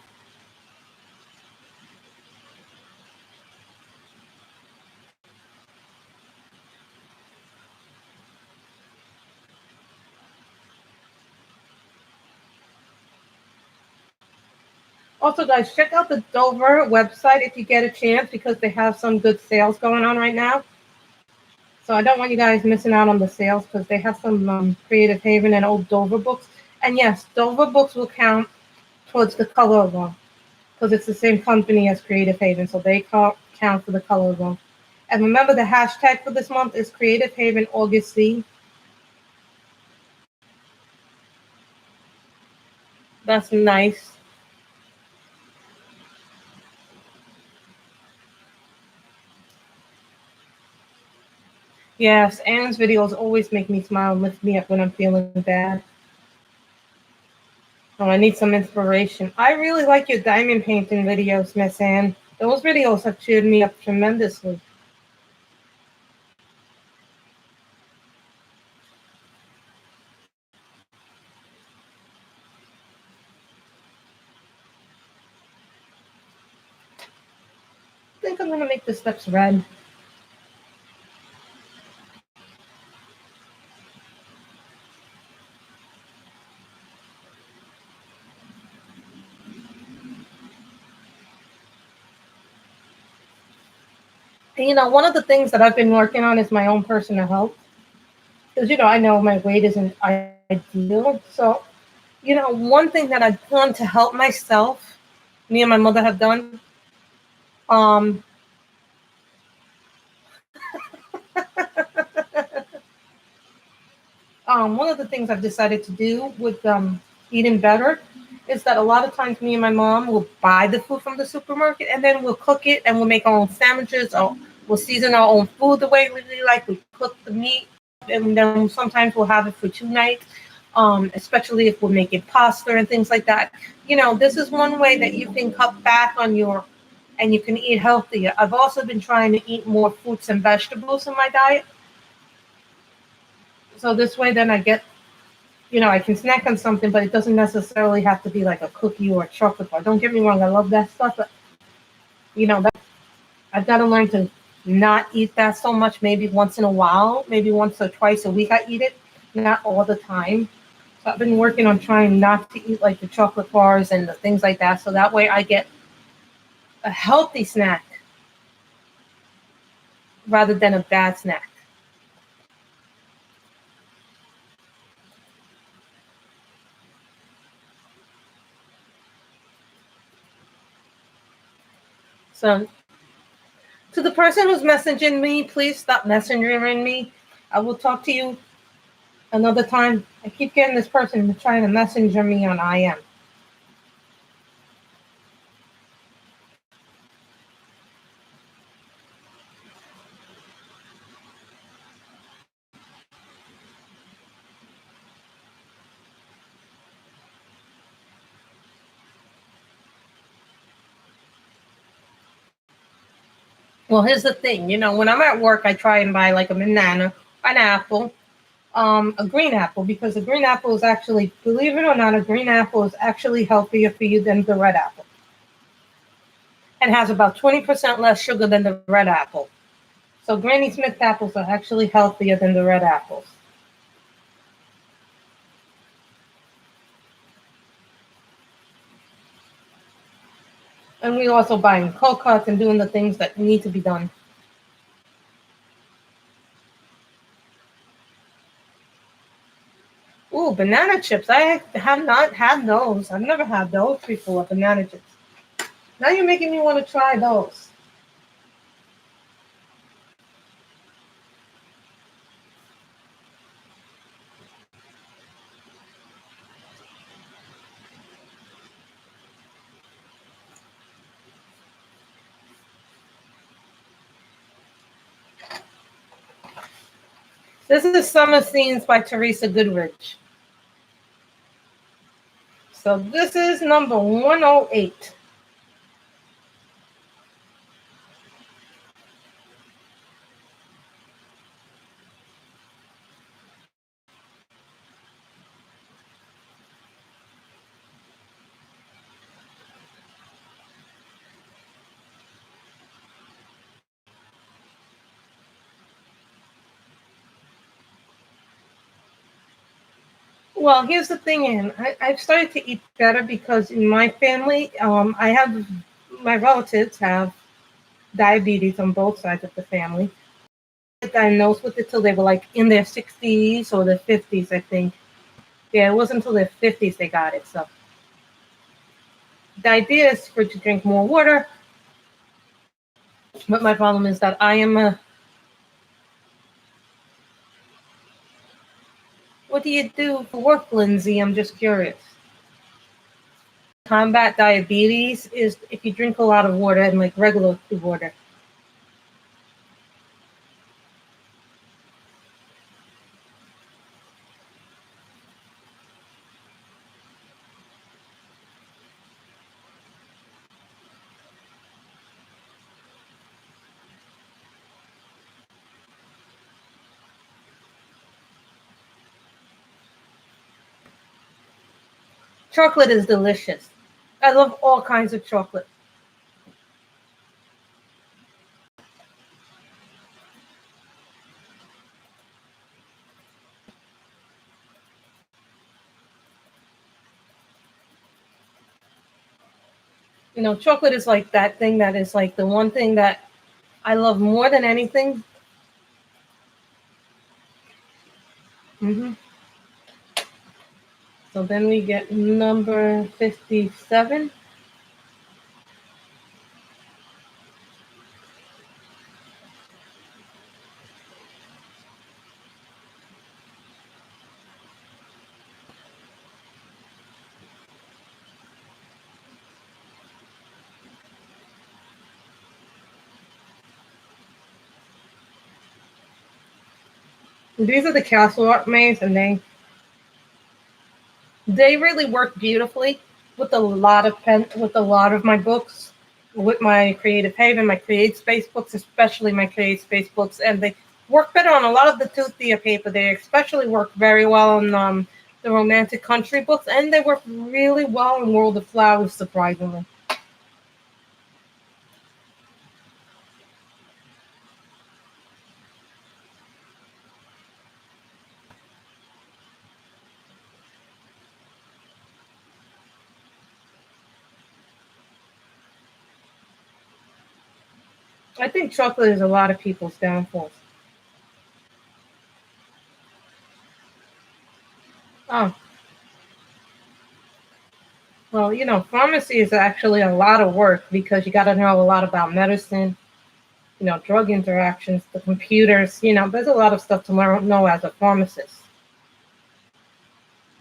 Also, guys, check out the Dover website if you get a chance because they have some good sales going on right now. So I don't want you guys missing out on the sales because they have some Creative Haven and old Dover books. And yes, Dover books will count towards the color along because it's the same company as Creative Haven, so they count for the color along. And remember, the hashtag for this month is Creative Haven August C. That's nice. Yes, Anne's videos always make me smile and lift me up when I'm feeling bad. Oh, I need some inspiration. I really like your diamond painting videos, Miss Anne. Those videos have cheered me up tremendously. I think I'm going to make the steps red. And, one of the things that I've been working on is my own personal health. Because, I know my weight isn't ideal. So, one thing that I've done to help myself, me and my mother have done, um, one of the things I've decided to do with eating better is that a lot of times me and my mom will buy the food from the supermarket and then we'll cook it and we'll make our own sandwiches or we'll season our own food the way we like. We cook the meat and then sometimes we'll have it for 2 nights. especially if we're making pasta and things like that. You know, this is one way that you can cut back on your, and you can eat healthier. I've also been trying to eat more fruits and vegetables in my diet. So this way, then I get, you know, I can snack on something, but it doesn't necessarily have to be like a cookie or a chocolate bar. Don't get me wrong, I love that stuff, but you know, that, I've got to learn to not eat that so much. Maybe once in a while, maybe once or twice a week I eat it, not all the time. So I've been working on trying not to eat like the chocolate bars and the things like that. So that way I get a healthy snack rather than a bad snack. So to the person who's messaging me, please stop messaging me. I will talk to you another time. I keep getting this person trying to messenger me on IM. Well, here's the thing. You know, when I'm at work, I try and buy like a banana, an apple, a green apple, because a green apple is actually, believe it or not, a green apple is actually healthier for you than the red apple. And has about 20% less sugar than the red apple. So Granny Smith apples are actually healthier than the red apples. And we also buying cold cuts and doing the things that need to be done. Ooh, banana chips. I have not had those. I've never had those before, banana chips. Now you're making me want to try those. This is Summer Scenes by Teresa Goodrich. So this is number 108. Well, here's the thing, Anne. I've started to eat better because in my family, I have, my relatives have diabetes on both sides of the family. Diagnosed with it till they were like in their 60s or their 50s, I think. Yeah, it wasn't until their 50s they got it. So the idea is for to drink more water. But my problem is that I am a. What do you do for work, Lindsay? I'm just curious. Combat diabetes is if you drink a lot of water and like regular water. Chocolate is delicious. I love all kinds of chocolate. You know, chocolate is like that thing that is like the one thing that I love more than anything. So then we get number 57. These are the Castle Art Maze, and they They really work beautifully with a lot of my books, with my Creative Haven, my Create Space books, especially my Create Space books, and they work better on a lot of the Toothia paper. They especially work very well on the Romantic Country books, and they work really well in World of Flowers, surprisingly. I think chocolate is a lot of people's downfalls. Oh, well, pharmacy is actually a lot of work because you got to know a lot about medicine, drug interactions, the computers, there's a lot of stuff to learn, know as a pharmacist.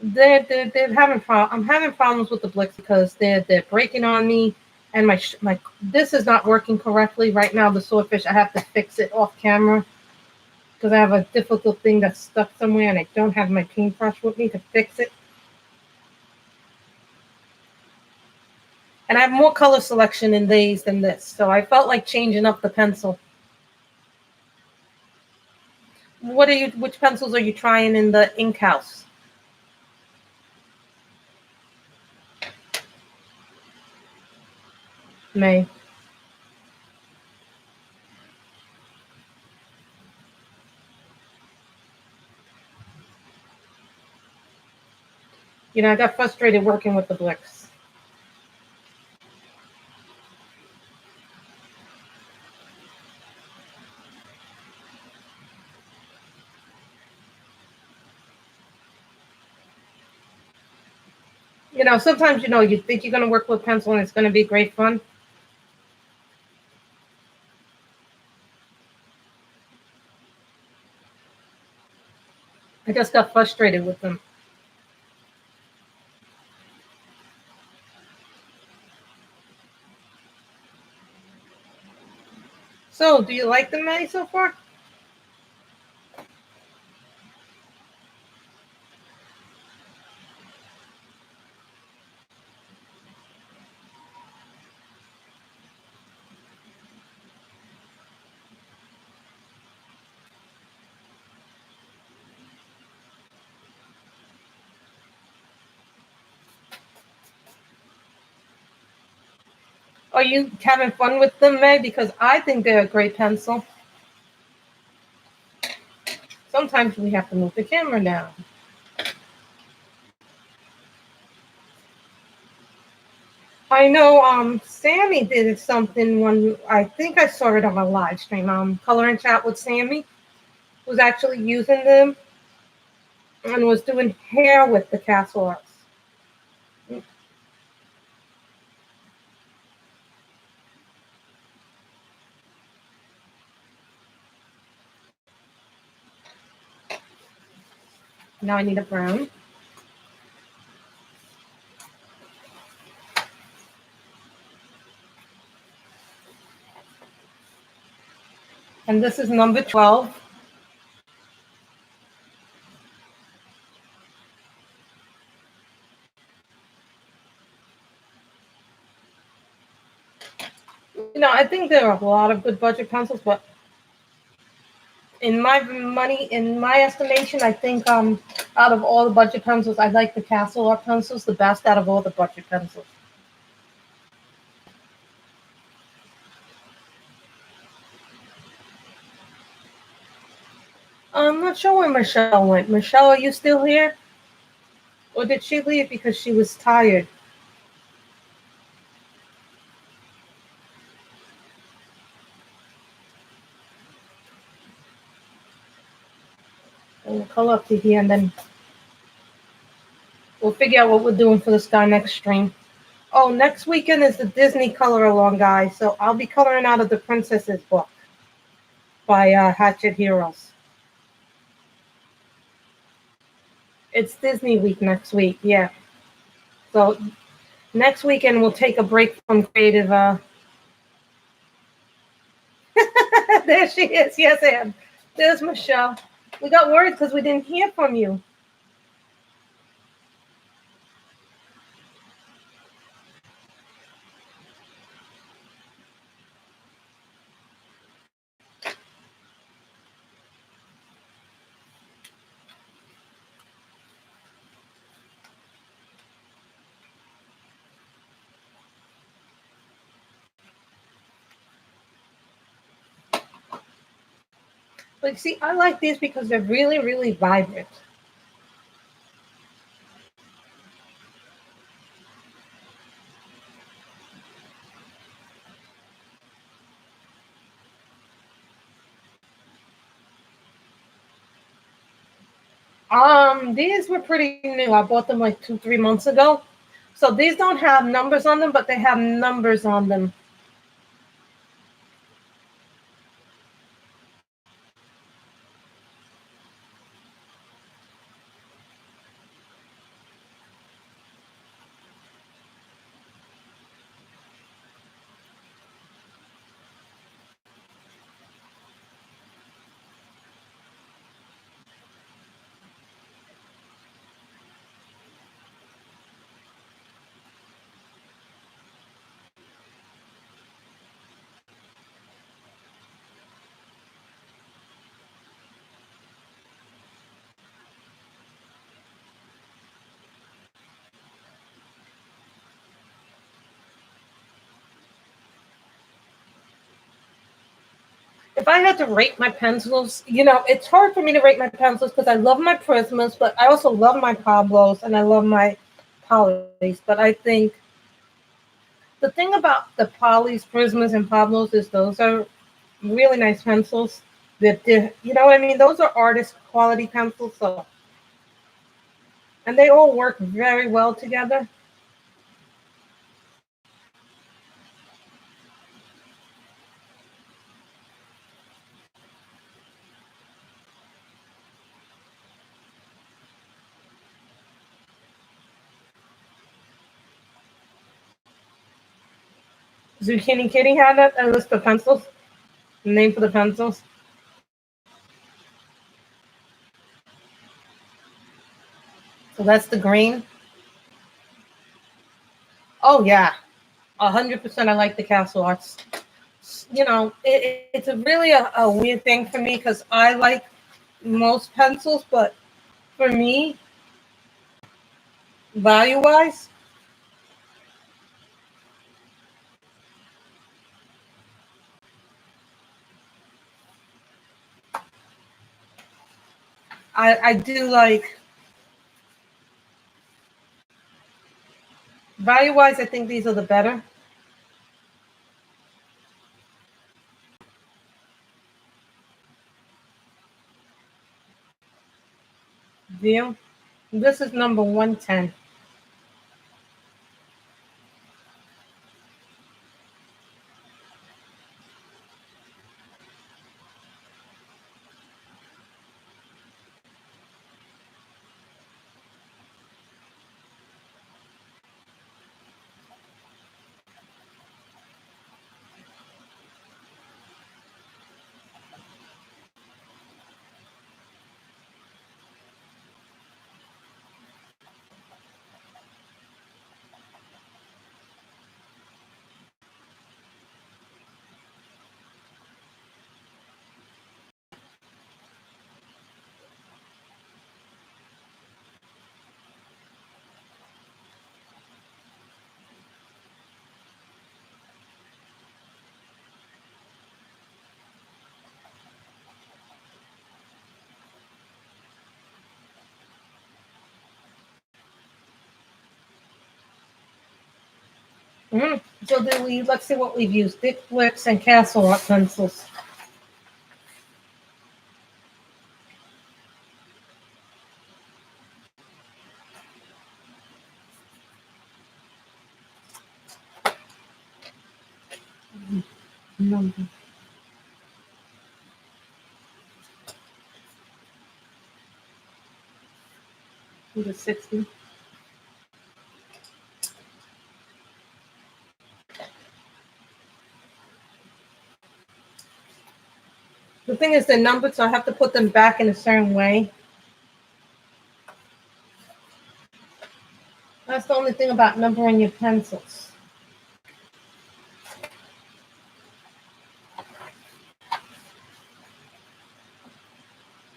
They're having I'm having problems with the Blicks because they're breaking on me, and my this is not working correctly right now. The swordfish, I have to fix it off camera because I have a difficult thing that's stuck somewhere, and I don't have my paintbrush with me to fix it. And I have more color selection in these than this, so I felt like changing up the pencil. Which pencils are you trying in the ink house? May. I got frustrated working with the Blicks. Sometimes, you think you're going to work with pencil and it's going to be great fun. I just got frustrated with them. So, do you like them, May, so far? Are you having fun with them, May? Because I think they're a great pencil. Sometimes we have to move the camera down. I know Sammy did something when I think I saw it on a live stream. Color and Chat with Sammy was actually using them and was doing hair with the castle arts. Now I need a brown. And this is number 12. I think there are a lot of good budget pencils, but in my estimation, I think out of all the budget pencils, I like the Castle Art pencils the best out of all the budget pencils. I'm not sure where Michelle went. Michelle, are you still here? Or did she leave because she was tired? And we'll color up to here, and then we'll figure out what we're doing for the sky next stream. Oh, next weekend is the Disney color along, guys. So I'll be coloring out of the Princesses book by Hatchet Heroes. It's Disney week next week, yeah. So next weekend we'll take a break from creative. There she is. Yes, Anne. There's Michelle. We got worried because we didn't hear from you. But see, I like these because they're really, really vibrant. These were pretty new. I bought them like 2, 3 months ago. So these don't have numbers on them, but they have numbers on them. If I had to rate my pencils, it's hard for me to rate my pencils because I love my Prismas, but I also love my Pablos and I love my Polys. But I think the thing about the Polys, Prismas, and Pablos is those are really nice pencils. You know what I mean? Those are artist quality pencils, and they all work very well together. Zucchini Kitty had a list of pencils, name for the pencils. So that's the green. Oh yeah, 100%. I like the Castle Arts. It's a really a weird thing for me because I like most pencils, but for me, value wise, I do like value wise. I think these are the better deal. This is number 110. So let's see what we've used. Thick Blicks and Castle Art pencils. Number. The 60. The thing is, they're numbered, so I have to put them back in a certain way. That's the only thing about numbering your pencils.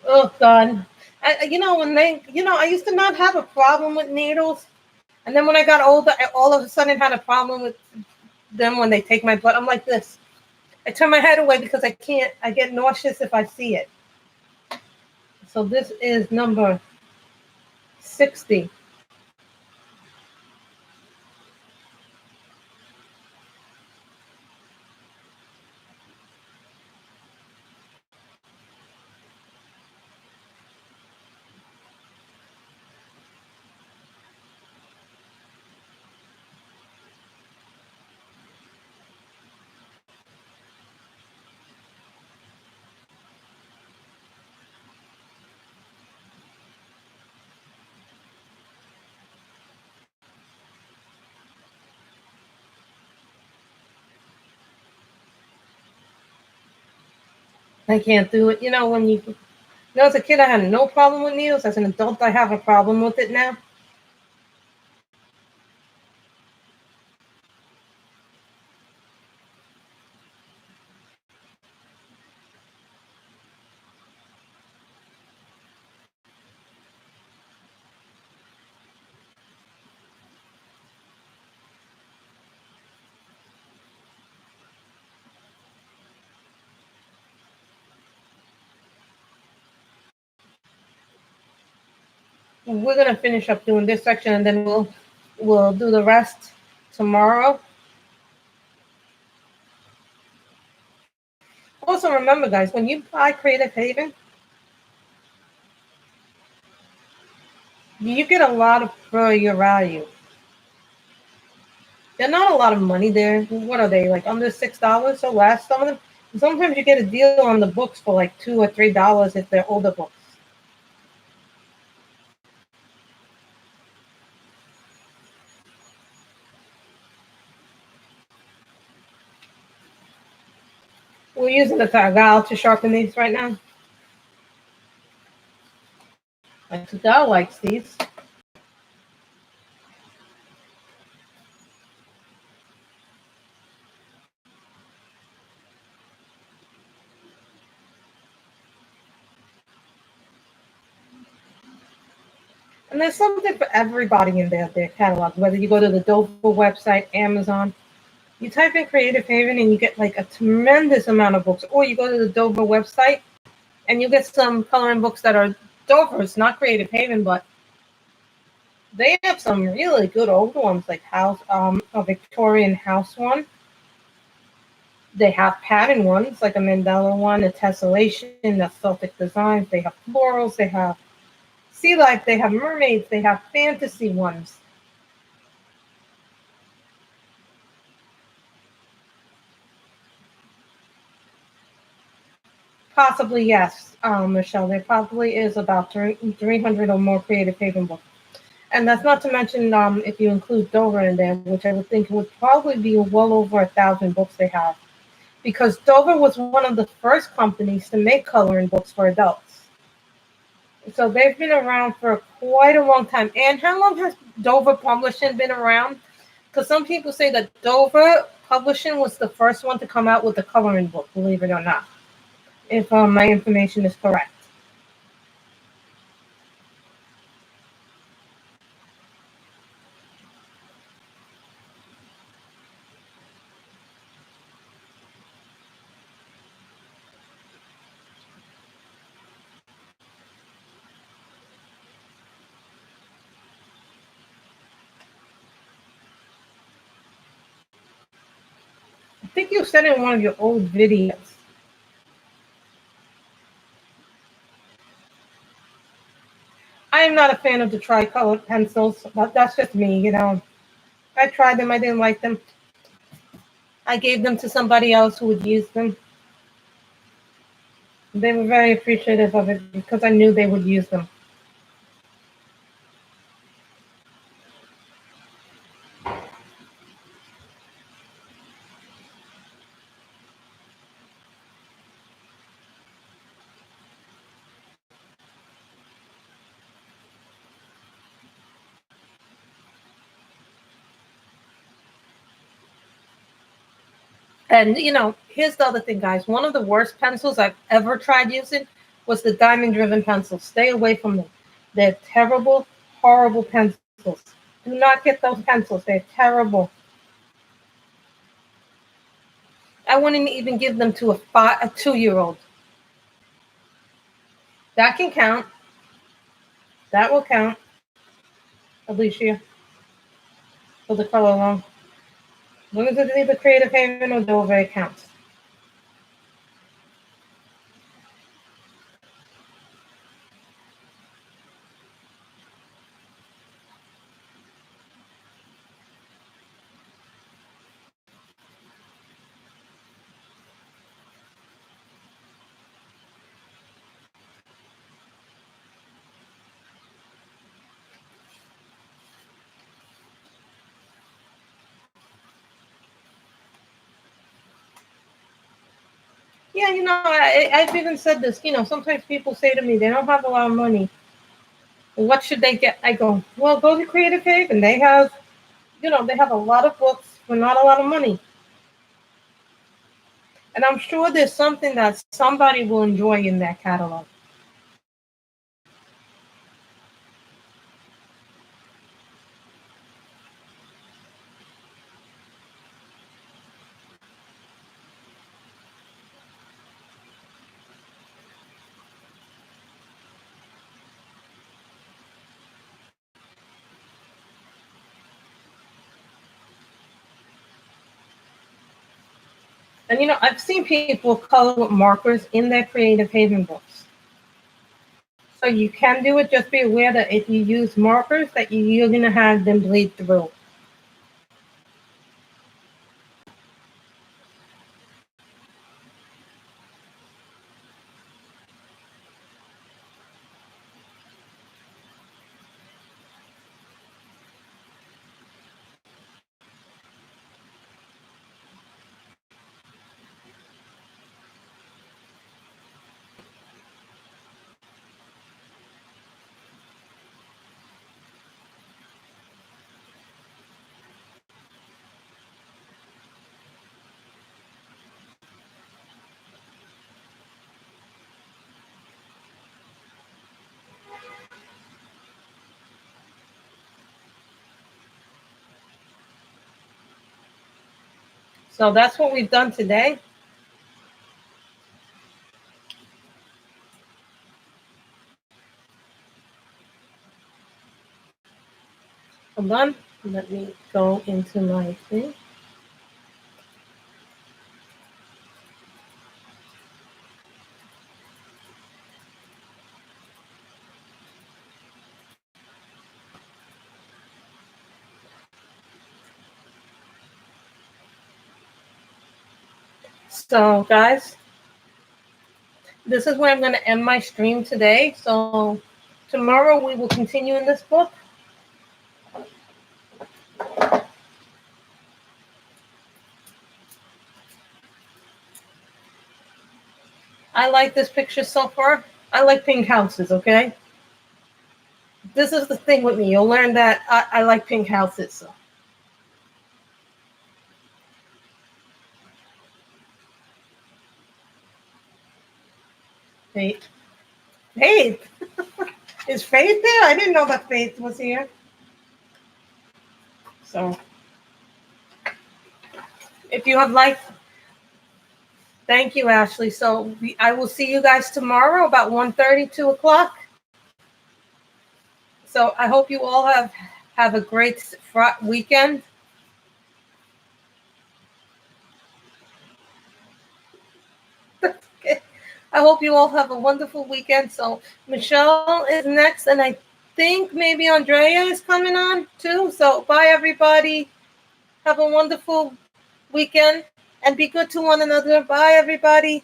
Oh God! I used to not have a problem with needles, and then when I got older, I all of a sudden had a problem with them when they take my blood. I'm like this. I turn my head away because I can't. I get nauseous if I see it. So this is number 60. I can't do it. When as a kid, I had no problem with needles. As an adult, I have a problem with it now. We're gonna finish up doing this section, and then we'll do the rest tomorrow. Also, remember, guys, when you buy Creative Haven, you get a lot for your value. They're not a lot of money there. What are they, like under $6 or less? Some of them. Sometimes you get a deal on the books for like $2 or $3 if they're older books. We're using the Tagal to sharpen these right now. Tagal likes these. And there's something for everybody in their catalog, whether you go to the Dover website, Amazon, you type in Creative Haven and you get like a tremendous amount of books, or you go to the Dover website and you get some coloring books that are Dover. It's not Creative Haven, but they have some really good old ones, like a Victorian house one. They have pattern ones, like a Mandela one, a tessellation, the Celtic designs. They have florals. They have sea life. They have mermaids. They have fantasy ones. Possibly, yes, Michelle. There probably is about 300 or more Creative Haven books. And that's not to mention if you include Dover in there, which I would think would probably be well over 1,000 books they have. Because Dover was one of the first companies to make coloring books for adults. So they've been around for quite a long time. And how long has Dover Publishing been around? Because some people say that Dover Publishing was the first one to come out with a coloring book, believe it or not, if my information is correct. I think you said in one of your old videos. I am not a fan of the tricolor pencils, but that's just me, I tried them, I didn't like them. I gave them to somebody else who would use them. They were very appreciative of it because I knew they would use them. And, here's the other thing, guys. One of the worst pencils I've ever tried using was the diamond-driven pencils. Stay away from them. They're terrible, horrible pencils. Do not get those pencils. They're terrible. I wouldn't even give them to a 2-year-old. That can count. That will count. Alicia. For the color along. As long as it's either Creative Haven or Dover, it counts. Yeah, I've even said this. Sometimes people say to me they don't have a lot of money. What should they get? I go, well, go to Creative Haven. They have, they have a lot of books for not a lot of money. And I'm sure there's something that somebody will enjoy in that catalog. And I've seen people color with markers in their Creative Haven books. So you can do it. Just be aware that if you use markers, that you're going to have them bleed through. So that's what we've done today. Hold on. Let me go into my thing. So, guys, this is where I'm going to end my stream today. So, tomorrow we will continue in this book. I like this picture so far. I like pink houses, okay? This is the thing with me. You'll learn that I like pink houses. So. Faith. Faith? Is Faith there? I didn't know that Faith was here. So, if you have liked, thank you, Ashley. So, I will see you guys tomorrow about 1:30, 2 o'clock. So, I hope you all have a great weekend. I hope you all have a wonderful weekend. So Michelle is next, and I think maybe Andrea is coming on too. So bye, everybody. Have a wonderful weekend, and be good to one another. Bye, everybody.